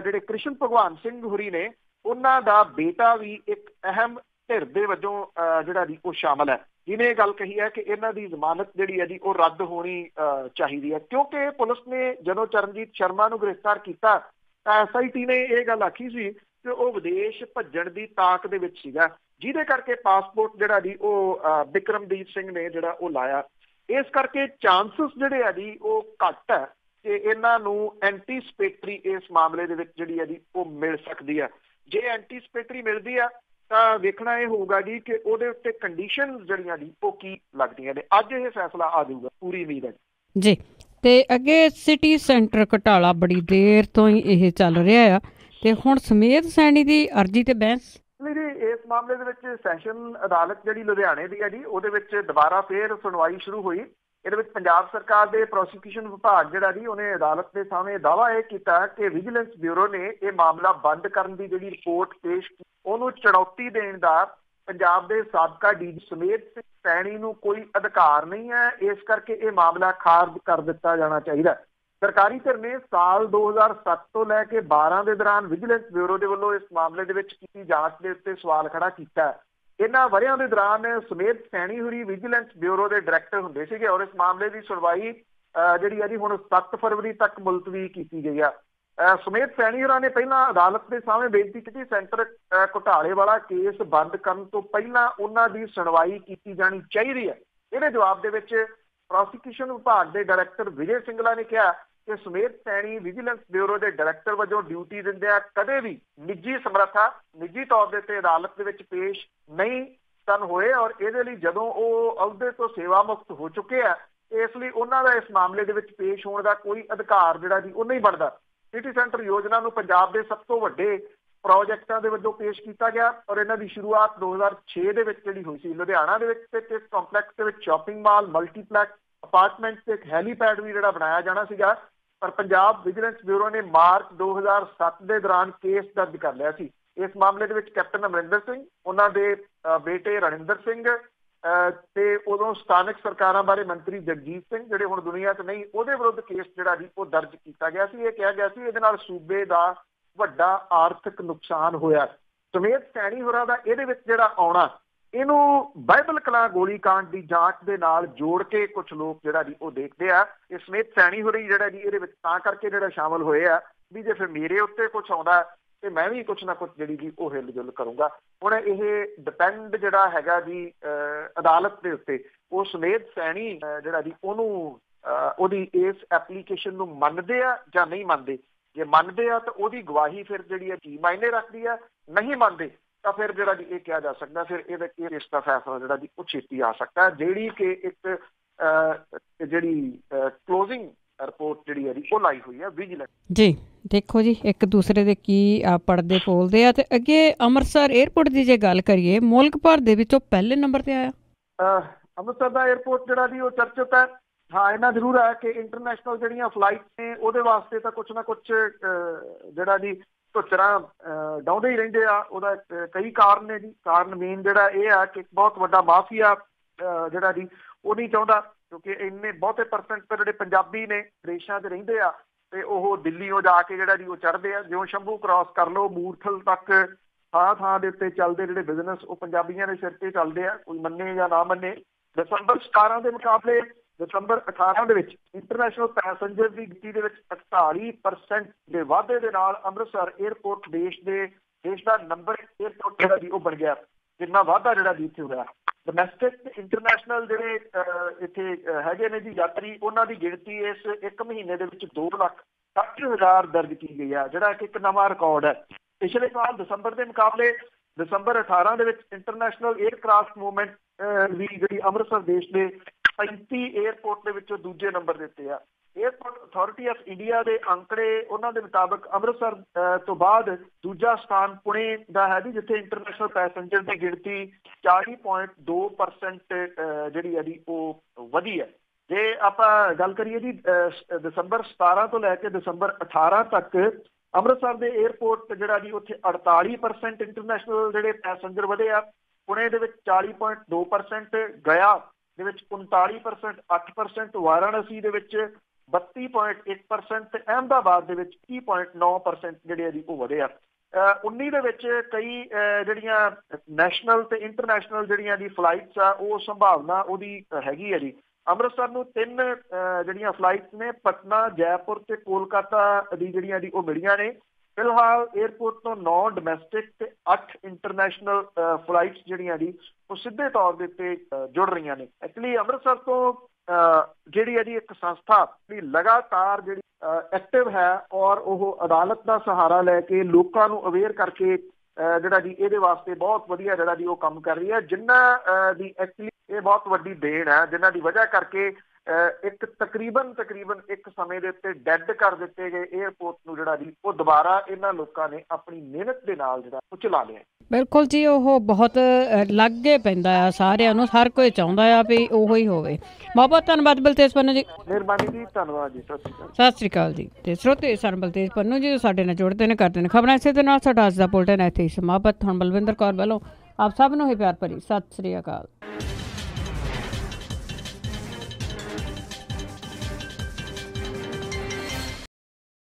ਜਿਹੜੇ ਕ੍ਰਿਸ਼ਨ ਭਗਵਾਨ ਸਿੰਘ ਹੋਰੀ ਨੇ ਉਹਨਾਂ ਦਾ ਬੇਟਾ ਵੀ ਇੱਕ ਅਹਿਮ ਧਿਰ ਦੇ ਵਜੋਂ ਜਿਹੜਾ ਜੀ ਉਹ ਸ਼ਾਮਲ ਹੈ, ਜਿਹਨੇ ਇਹ ਗੱਲ ਕਹੀ ਹੈ ਕਿ ਇਹਨਾਂ ਦੀ ਜ਼ਮਾਨਤ ਜਿਹੜੀ ਹੈ ਜੀ ਉਹ ਰੱਦ ਹੋਣੀ ਚਾਹੀਦੀ ਹੈ। ਕਿਉਂਕਿ ਪੁਲਿਸ ਨੇ ਜਦੋਂ ਚਰਨਜੀਤ ਸ਼ਰਮਾ ਨੂੰ ਗ੍ਰਿਫਤਾਰ ਕੀਤਾ ਤਾਂ SIT ਨੇ ਇਹ ਗੱਲ ਆਖੀ ਸੀ ਕਿ ਉਹ ਵਿਦੇਸ਼ ਭੱਜਣ ਦੀ ਤਾਕ ਦੇ ਵਿੱਚ ਸੀਗਾ, ਜਿਹਦੇ ਕਰਕੇ ਪਾਸਪੋਰਟ ਜਿਹੜਾ ਜੀ ਉਹ ਬਿਕਰਮਜੀਤ ਸਿੰਘ ਨੇ ਜਿਹੜਾ ਉਹ ਲਾਇਆ। ਇਸ ਕਰਕੇ ਚਾਂਸਸ ਜਿਹੜੇ ਆ ਜੀ ਉਹ ਘੱਟ ਹੈ ਕਿ ਇਹਨਾਂ ਨੂੰ ਐਂਟੀਸਪੇਟਰੀ ਇਸ ਮਾਮਲੇ ਦੇ ਵਿੱਚ ਜਿਹੜੀ ਹੈ ਜੀ ਉਹ ਮਿਲ ਸਕਦੀ ਹੈ। ਜੇ ਐਂਟੀਸਪੇਟਰੀ ਮਿਲਦੀ ਆ ਤਾਂ ਵੇਖਣਾ ਇਹ ਹੋਊਗਾ ਜੀ ਕਿ ਉਹਦੇ ਉੱਤੇ ਕੰਡੀਸ਼ਨ ਜਿਹੜੀਆਂ ਜੀ ਉਹ ਕੀ ਲੱਗਦੀਆਂ ਨੇ। ਅੱਜ ਇਹ ਫੈਸਲਾ ਆ ਜਾਊਗਾ, ਪੂਰੀ ਉਮੀਦ ਹੈ ਜੀ। ਤੇ ਅੱਗੇ ਸਿਟੀ ਸੈਂਟਰ ਘਟਾਲਾ ਬੜੀ ਦੇਰ ਤੋਂ ਹੀ ਇਹ ਚੱਲ ਰਿਹਾ ਆ ਤੇ ਹੁਣ ਸਮੇਤ ਸੈਣੀ ਦੀ ਅਰਜ਼ੀ ਤੇ ਬਹਿਸ ਜੀ ਇਸ ਮਾਮਲੇ ਦੇ ਵਿੱਚ ਸੈਸ਼ਨ ਅਦਾਲਤ ਜਿਹੜੀ ਲੁਧਿਆਣੇ ਦੀ ਹੈ ਜੀ ਉਹਦੇ ਵਿੱਚ ਦੁਬਾਰਾ ਫੇਰ ਸੁਣਵਾਈ ਸ਼ੁਰੂ ਹੋਈ। ਇਹਦੇ ਵਿੱਚ ਪੰਜਾਬ ਸਰਕਾਰ ਦੇ ਪ੍ਰੋਸੀਕਿਊਸ਼ਨ ਵਿਭਾਗ ਜਿਹੜਾ ਜੀ ਉਹਨੇ ਅਦਾਲਤ ਦੇ ਸਾਹਮਣੇ ਦਾਅਵਾ ਇਹ ਕੀਤਾ ਕਿ ਵਿਜੀਲੈਂਸ ਬਿਊਰੋ ਨੇ ਇਹ ਮਾਮਲਾ ਬੰਦ ਕਰਨ ਦੀ ਜਿਹੜੀ ਰਿਪੋਰਟ ਪੇਸ਼ ਕੀਤੀ ਉਹਨੂੰ ਚੁਣੌਤੀ ਦੇਣ ਦਾ ਪੰਜਾਬ ਦੇ ਸਾਬਕਾ ਡੀਜੀ ਸੁਮੇਧ ਸਿੰਘ ਸੈਣੀ ਨੂੰ ਕੋਈ ਅਧਿਕਾਰ ਨਹੀਂ ਹੈ। ਇਸ ਕਰਕੇ ਇਹ ਮਾਮਲਾ ਖਾਰਜ ਕਰ ਦਿੱਤਾ ਜਾਣਾ ਚਾਹੀਦਾ। ਸਰਕਾਰੀ ਧਿਰ ਨੇ ਸਾਲ 2007 ਤੋਂ ਲੈ ਕੇ 12 ਦੇ ਦੌਰਾਨ ਵਿਜੀਲੈਂਸ ਬਿਊਰੋ ਦੇ ਵੱਲੋਂ ਇਸ ਮਾਮਲੇ ਦੇ ਵਿੱਚ ਕੀਤੀ ਜਾਂਚ ਦੇ ਉੱਤੇ ਸਵਾਲ ਖੜਾ ਕੀਤਾ। ਇਹਨਾਂ ਵਰ੍ਹਿਆਂ ਦੇ ਦੌਰਾਨ ਸੁਮੇਧ ਸੈਣੀ ਹੋਰੀ ਵਿਜੀਲੈਂਸ ਬਿਊਰੋ ਦੇ ਡਾਇਰੈਕਟਰ ਹੁੰਦੇ ਸੀਗੇ ਔਰ ਇਸ ਮਾਮਲੇ ਦੀ ਸੁਣਵਾਈ ਜਿਹੜੀ ਹੈ ਜੀ ਹੁਣ 7 ਫਰਵਰੀ ਤੱਕ ਮੁਲਤਵੀ ਕੀਤੀ ਗਈ ਆ। ਸੁਮੇਧ ਸੈਣੀ ਹੋਰਾਂ ਨੇ ਪਹਿਲਾਂ ਅਦਾਲਤ ਦੇ ਸਾਹਮਣੇ ਬੇਨਤੀ ਕੀਤੀ ਸੈਂਟਰ ਘੁਟਾਲੇ ਵਾਲਾ ਕੇਸ ਬੰਦ ਕਰਨ ਤੋਂ ਪਹਿਲਾਂ ਉਹਨਾਂ ਦੀ ਸੁਣਵਾਈ ਕੀਤੀ ਜਾਣੀ ਚਾਹੀਦੀ ਹੈ। ਇਹਦੇ ਜਵਾਬ ਦੇ ਵਿੱਚ ਪ੍ਰੋਸੀਕਿਊਸ਼ਨ ਵਿਭਾਗ ਦੇ ਡਾਇਰੈਕਟਰ ਵਿਜੇ ਸਿੰਗਲਾ ਨੇ ਕਿਹਾ ਕਿ ਸੁਮੇਧ ਸੈਣੀ ਵਿਜੀਲੈਂਸ ਬਿਊਰੋ ਦੇ ਡਾਇਰੈਕਟਰ ਵਜੋਂ ਡਿਊਟੀ ਦਿੰਦਿਆਂ ਕਦੇ ਵੀ ਨਿੱਜੀ ਸਮਰੱਥਾ ਨਿੱਜੀ ਤੌਰ ਦੇ ਉੱਤੇ ਅਦਾਲਤ ਦੇ ਵਿੱਚ ਪੇਸ਼ ਨਹੀਂ ਸਨ ਹੋਏ ਔਰ ਇਹਦੇ ਲਈ ਜਦੋਂ ਉਹ ਅਹੁਦੇ ਤੋਂ ਸੇਵਾ ਮੁਕਤ ਹੋ ਚੁੱਕੇ ਆ ਇਸ ਲਈ ਉਹਨਾਂ ਦਾ ਇਸ ਮਾਮਲੇ ਦੇ ਵਿੱਚ ਪੇਸ਼ ਹੋਣ ਦਾ ਕੋਈ ਅਧਿਕਾਰ ਜਿਹੜਾ ਜੀ ਉਹ ਨਹੀਂ ਬਣਦਾ। ਸਿਟੀ ਸੈਂਟਰ ਯੋਜਨਾ ਨੂੰ ਪੰਜਾਬ ਦੇ ਸਭ ਤੋਂ ਵੱਡੇ ਪ੍ਰੋਜੈਕਟਾਂ ਦੇ ਵਜੋਂ ਪੇਸ਼ ਕੀਤਾ ਗਿਆ ਔਰ ਇਹਨਾਂ ਦੀ ਸ਼ੁਰੂਆਤ 2006 ਦੇ ਵਿੱਚ ਜਿਹੜੀ ਹੋਈ ਸੀ। ਲੁਧਿਆਣਾ ਦੇ ਵਿੱਚ ਇਸ ਕੰਪਲੈਕਸ ਦੇ ਵਿੱਚ ਸ਼ਾਪਿੰਗ ਮਾਲ, ਮਲਟੀਪਲੈਕਸ, ਅਪਾਰਟਮੈਂਟ ਤੇ ਇੱਕ ਹੈਲੀਪੈਡ ਵੀ ਜਿਹੜਾ ਬਣਾਇਆ ਜਾਣਾ ਸੀਗਾ ਪਰ ਪੰਜਾਬ ਵਿਜੀਲੈਂਸ ਬਿਊਰੋ ਨੇ ਮਾਰਚ 2007 ਦੇ ਦੌਰਾਨ ਕੇਸ ਦਰਜ ਕਰ ਲਿਆ ਸੀ। ਇਸ ਮਾਮਲੇ ਦੇ ਵਿੱਚ ਕੈਪਟਨ ਅਮਰਿੰਦਰ ਸਿੰਘ, ਉਹਨਾਂ ਦੇ ਬੇਟੇ ਰਣਿੰਦਰ ਸਿੰਘ ਤੇ ਉਦੋਂ ਸਥਾਨਕ ਸਰਕਾਰਾਂ ਬਾਰੇ ਮੰਤਰੀ ਜਗਜੀਤ ਸਿੰਘ ਜਿਹੜੇ ਹੁਣ ਦੁਨੀਆ 'ਚ ਨਹੀਂ ਉਹਦੇ ਵਿਰੁੱਧ ਕੇਸ ਜਿਹੜਾ ਜੀ ਉਹ ਦਰਜ ਕੀਤਾ ਗਿਆ ਸੀ। ਇਹ ਕਿਹਾ ਗਿਆ ਸੀ ਇਹਦੇ ਨਾਲ ਸੂਬੇ ਦਾ ਵੱਡਾ ਆਰਥਿਕ ਨੁਕਸਾਨ ਹੋਇਆ। ਸੁਮੇਧ ਸੈਣੀ ਹੋਰਾਂ ਦਾ ਇਹਦੇ ਵਿੱਚ ਜਿਹੜਾ ਆਉਣਾ ਇਹਨੂੰ ਬਾਈਬਲ ਕਲਾਂ ਗੋਲੀਕਾਂਡ ਦੀ ਜਾਂਚ ਦੇ ਨਾਲ ਜੋੜ ਕੇ ਕੁਝ ਲੋਕ ਜਿਹੜਾ ਜੀ ਉਹ ਦੇਖਦੇ ਆ। ਇਹ ਸੁਮੇਧ ਸੈਣੀ ਹੋਰੀ ਜਿਹੜਾ ਜੀ ਇਹਦੇ ਵਿੱਚ ਤਾਂ ਕਰਕੇ ਜਿਹੜਾ ਸ਼ਾਮਲ ਹੋਏ ਆ ਵੀ ਜੇ ਫਿਰ ਮੇਰੇ ਉੱਤੇ ਕੁਝ ਆਉਂਦਾ ਤੇ ਮੈਂ ਵੀ ਕੁਝ ਨਾ ਕੁਝ ਜਿਹੜੀ ਜੀ ਉਹ ਹਿੱਲ ਜੁਲ ਕਰੂੰਗਾ। ਹੁਣ ਇਹ ਡਿਪੈਂਡ ਜਿਹੜਾ ਹੈਗਾ ਜੀ ਅਦਾਲਤ ਦੇ ਉੱਤੇ ਉਹ ਸੁਮੇਧ ਸੈਣੀ ਜਿਹੜਾ ਜੀ ਉਹਨੂੰ ਉਹਦੀ ਇਸ ਐਪਲੀਕੇਸ਼ਨ ਨੂੰ ਮੰਨਦੇ ਆ ਜਾਂ ਨਹੀਂ ਮੰਨਦੇ। ਜੇ ਮੰਨਦੇ ਆ ਤਾਂ ਉਹਦੀ ਗਵਾਹੀ ਫਿਰ ਜਿਹੜੀ ਹੈ ਕੀ ਮਾਇਨੇ ਰੱਖਦੀ ਆ, ਨਹੀਂ ਮੰਨਦੇ ਤਾਂ ਫਿਰ ਜਿਹੜਾ ਜੀ ਇਹ ਕਿਹਾ ਜਾ ਸਕਦਾ ਫਿਰ ਇਸ ਦਾ ਫੈਸਲਾ ਜਿਹੜਾ ਜੀ ਉਹ ਛੇਤੀ ਆ ਸਕਦਾ ਜਿਹੜੀ ਕਿ ਇੱਕ ਜਿਹੜੀ ਕਲੋਜ਼ਿੰਗ ਰਿਪੋਰਟ ਜਿਹੜੀ ਹੈ ਜੀ ਉਹ ਲਾਈ ਹੋਈ ਹੈ ਵਿਜੀਲੈਂਸ। ਜੀ ਦੇਖੋ ਜੀ ਇੱਕ ਦੂਸਰੇ ਦੇ ਕੀ ਪੜਦੇ ਫੋਲਦੇ ਆ। ਤੇ ਅੱਗੇ ਅੰਮ੍ਰਿਤਸਰ ਏਅਰਪੋਰਟ ਦੀ ਜੇ ਗੱਲ ਕਰੀਏ ਮੁਲਕ ਭਰ ਦੇ ਵਿੱਚੋਂ ਪਹਿਲੇ ਨੰਬਰ ਤੇ ਆਇਆ। ਅੰਮ੍ਰਿਤਸਰ ਦਾ ਏਅਰਪੋਰਟ ਜਿਹੜਾ ਜੀ ਉਹ ਚਰਚਿਤ ਹੈ। ਹਾਂ ਇੰਨਾ ਜ਼ਰੂਰ ਹੈ ਕਿ ਇੰਟਰਨੈਸ਼ਨਲ ਜਿਹੜੀਆਂ ਫਲਾਈਟ ਨੇ ਉਹਦੇ ਵਾਸਤੇ ਤਾਂ ਕੁਛ ਨਾ ਕੁਛ ਜਿਹੜਾ ਜੀ ਝੁੱਚਰਾਂ ਡਾਉਂਦੇ ਹੀ ਰਹਿੰਦੇ ਆ। ਉਹਦਾ ਕਈ ਕਾਰਨ ਨੇ ਜੀ। ਕਾਰਨ ਮੇਨ ਜਿਹੜਾ ਇਹ ਆ ਕਿ ਬਹੁਤ ਵੱਡਾ ਮਾਫੀਆ ਜਿਹੜਾ ਜੀ ਉਹ ਨਹੀਂ ਚਾਹੁੰਦਾ ਕਿਉਂਕਿ ਇੰਨੇ ਬਹੁਤੇ ਪਰਸੈਂਟ ਤਾਂ ਜਿਹੜੇ ਪੰਜਾਬੀ ਨੇ ਵਿਦੇਸ਼ਾਂ 'ਚ ਰਹਿੰਦੇ ਆ ਤੇ ਉਹ ਦਿੱਲੀੋਂ ਜਾ ਕੇ ਜਿਹੜਾ ਜੀ ਉਹ ਚੜ੍ਹਦੇ ਆ। ਜਿਉਂ ਸ਼ੰਭੂ ਕ੍ਰਾਸ ਕਰ ਲਓ ਮੂਰਥਲ ਤੱਕ ਥਾਂ ਦੇ ਉੱਤੇ ਚੱਲਦੇ ਜਿਹੜੇ ਬਿਜ਼ਨਸ ਉਹ ਪੰਜਾਬੀਆਂ ਦੇ ਸਿਰ ਤੇ ਚੱਲਦੇ ਆ ਕੋਈ ਮੰਨੇ ਜਾਂ ਨਾ ਮੰਨੇ। ਦਸੰਬਰ 17 ਦੇ ਮੁਕਾਬਲੇ ਦਸੰਬਰ 18 ਦੇ ਵਿੱਚ ਇੰਟਰਨੈਸ਼ਨਲ ਪੈਸੇਂਜਰ ਦੀ ਗਿਣਤੀ ਦੇ ਵਿੱਚ 48% ਦੇ ਵਾਧੇ ਦੇ ਨਾਲ ਅੰਮ੍ਰਿਤਸਰ ਏਅਰਪੋਰਟ ਦੇਸ਼ ਦਾ ਨੰਬਰ ਏਅਰਪੋਰਟ ਜਿਹੜਾ ਜੀ ਉਹ ਬਣ ਗਿਆ। ਜਿੰਨਾ ਵਾਧਾ ਜਿਹੜਾ ਜੀ ਇੱਥੇ ਹੋਇਆ। ਡੋਮੈਸਟਿਕ ਤੇ ਇੰਟਰਨੈਸ਼ਨਲ ਜਿਹੜੇ ਇੱਥੇ ਹੈਗੇ ਨੇ ਜੀ ਯਾਤਰੀ ਉਹਨਾਂ ਦੀ ਗਿਣਤੀ ਇਸ ਇੱਕ ਮਹੀਨੇ ਦੇ ਵਿੱਚ 2,60,000 ਦਰਜ ਕੀਤੀ ਗਈ ਆ ਜਿਹੜਾ ਕਿ ਇੱਕ ਨਵਾਂ ਰਿਕਾਰਡ ਹੈ। ਪਿਛਲੇ ਸਾਲ ਦਸੰਬਰ ਦੇ ਮੁਕਾਬਲੇ ਦਸੰਬਰ 18 ਦੇ ਵਿੱਚ ਇੰਟਰਨੈਸ਼ਨਲ ਏਅਰਕ੍ਰਾਫਟ ਮੂਵਮੈਂਟ ਵੀ ਜਿਹੜੀ ਅੰਮ੍ਰਿਤਸਰ ਦੇਸ਼ ਦੇ 35 ਏਅਰਪੋਰਟ ਦੇ ਵਿੱਚੋਂ ਦੂਜੇ ਨੰਬਰ ਦਿੱਤੇ ਆ। ਏਅਰਪੋਰਟ ਅਥਾਰਟੀ ਆਫ ਇੰਡੀਆ ਦੇ ਅੰਕੜੇ ਉਹਨਾਂ ਦੇ ਮੁਤਾਬਕ ਅੰਮ੍ਰਿਤਸਰ ਤੋਂ ਬਾਅਦ ਦੂਜਾ ਸਥਾਨ ਪੁਣੇ ਦਾ ਹੈ ਜੀ ਜਿੱਥੇ ਇੰਟਰਨੈਸ਼ਨਲ ਪੈਸੇਂਜਰ ਦੀ ਗਿਣਤੀ 40.2% ਜਿਹੜੀ ਹੈ ਜੀ ਉਹ ਵਧੀ ਹੈ। ਜੇ ਆਪਾਂ ਗੱਲ ਕਰੀਏ ਜੀ ਦਸੰਬਰ 17 ਤੋਂ ਲੈ ਕੇ ਦਸੰਬਰ 18 ਤੱਕ ਅੰਮ੍ਰਿਤਸਰ ਦੇ ਏਅਰਪੋਰਟ ਜਿਹੜਾ ਜੀ ਉੱਥੇ 48% ਇੰਟਰਨੈਸ਼ਨਲ ਜਿਹੜੇ ਪੈਸੇਂਜਰ ਵਧੇ ਆ। ਪੁਣੇ ਦੇ ਵਿੱਚ 40.2%, ਗਇਆ ਦੇ ਵਿੱਚ 39%, 8%, ਵਾਰਾਣਸੀ ਦੇ ਵਿੱਚ 32.1% ਤੇ ਅਹਿਮਦਾਬਾਦ ਦੇ ਵਿੱਚ 30.9% ਜਿਹੜੇ ਆ ਜੀ ਉਹ ਵਧੇ ਆ। 19 ਦੇ ਵਿੱਚ ਕਈ ਜਿਹੜੀਆਂ ਨੈਸ਼ਨਲ ਤੇ ਇੰਟਰਨੈਸ਼ਨਲ ਜਿਹੜੀਆਂ ਦੀ ਫਲਾਈਟਸ ਆ ਉਹ ਸੰਭਾਵਨਾ ਉਹਦੀ ਹੈਗੀ ਹੈ ਜੀ। ਅੰਮ੍ਰਿਤਸਰ ਨੂੰ 3 ਜਿਹੜੀਆਂ ਫਲਾਈਟਸ ਨੇ ਪਟਨਾ, ਜੈਪੁਰ ਤੇ ਕੋਲਕਾਤਾ ਦੀ ਜਿਹੜੀਆਂ ਦੀ ਉਹ ਮਿਲੀਆਂ ਨੇ। ਫਿਲਹਾਲ ਏਅਰਪੋਰਟ ਤੋਂ 9 ਡੋਮੈਸਟਿਕ ਤੇ 8 ਇੰਟਰਨੈਸ਼ਨਲ ਫਲਾਈਟਸ ਜਿਹੜੀਆਂ ਦੀ ਉਹ ਸਿੱਧੇ ਤੌਰ ਦੇ ਉੱਤੇ ਜੁੜ ਰਹੀਆਂ ਨੇ। ਐਕਚੁਅਲੀ ਅੰਮ੍ਰਿਤਸਰ ਤੋਂ ਜਿਹੜੀ ਹੈ ਜੀ ਇੱਕ ਸੰਸਥਾ ਵੀ ਲਗਾਤਾਰ ਜਿਹੜੀ ਐਕਟਿਵ ਹੈ ਔਰ ਉਹ ਅਦਾਲਤ ਦਾ ਸਹਾਰਾ ਲੈ ਕੇ ਲੋਕਾਂ ਨੂੰ ਅਵੇਅਰ ਕਰਕੇ ਜਿਹੜਾ ਜੀ ਇਹਦੇ ਵਾਸਤੇ ਬਹੁਤ ਵਧੀਆ ਜਿਹੜਾ ਜੀ ਉਹ ਕੰਮ ਕਰ ਰਹੀ ਹੈ। ਜਿਨ੍ਹਾਂ ਦੀ ਐਕਚੁਅਲੀ ਇਹ ਬਹੁਤ ਵੱਡੀ ਦੇਣ ਹੈ ਜਿਨ੍ਹਾਂ ਦੀ ਵਜ੍ਹਾ ਕਰਕੇ ਇੱਕ ਤਕਰੀਬਨ ਇੱਕ ਸਮੇਂ ਦੇ ਉੱਤੇ ਡੈਡ ਕਰ ਦਿੱਤੇ ਗਏ 에ਅਰਪੋਰਟ ਨੂੰ ਜਿਹੜਾ ਜੀ ਉਹ ਦੁਬਾਰਾ ਇਹਨਾਂ ਲੋਕਾਂ ਨੇ ਆਪਣੀ ਮਿਹਨਤ ਦੇ ਨਾਲ ਜਿਹੜਾ ਉਹ ਚਲਾ ਲਿਆ। ਬਿਲਕੁਲ ਜੀ, ਉਹ ਬਹੁਤ ਲਾਗੇ ਪੈਂਦਾ ਆ ਸਾਰਿਆਂ ਨੂੰ, ਹਰ ਕੋਈ ਚਾਹੁੰਦਾ ਆ ਵੀ ਉਹੋ ਹੀ ਹੋਵੇ। ਬਹੁਤ ਬਹੁਤ ਧੰਨਵਾਦ ਬਲਤੇਜ ਪੰਨੂ ਜੀ। ਮਿਹਰਬਾਨੀ ਜੀ, ਧੰਨਵਾਦ ਜੀ, ਸਤਿ ਸ਼੍ਰੀ ਅਕਾਲ ਜੀ। ਤੇ ਸਰੋਤੇ ਸਨ ਬਲਤੇਜ ਪੰਨੂ ਜੀ, ਸਾਡੇ ਨਾਲ ਜੁੜਦੇ ਨੇ, ਕਰਦੇ ਨੇ ਖਬਰਾਂ। ਇਸੇ ਦੇ ਨਾਲ ਸਾਡਾ ਅੱਜ ਦਾ ਬੁਲਟਨ ਇੱਥੇ ਹੀ ਸਮਾਪਤ। ਹੁਣ ਬਲਵਿੰਦਰ ਕੌਰ ਵੱਲੋਂ ਆਪ ਸਭ ਨੂੰ ਹੀ ਪਿਆਰ ਭਰੀ ਸਤਿ ਸ਼੍ਰੀ ਅਕਾਲ।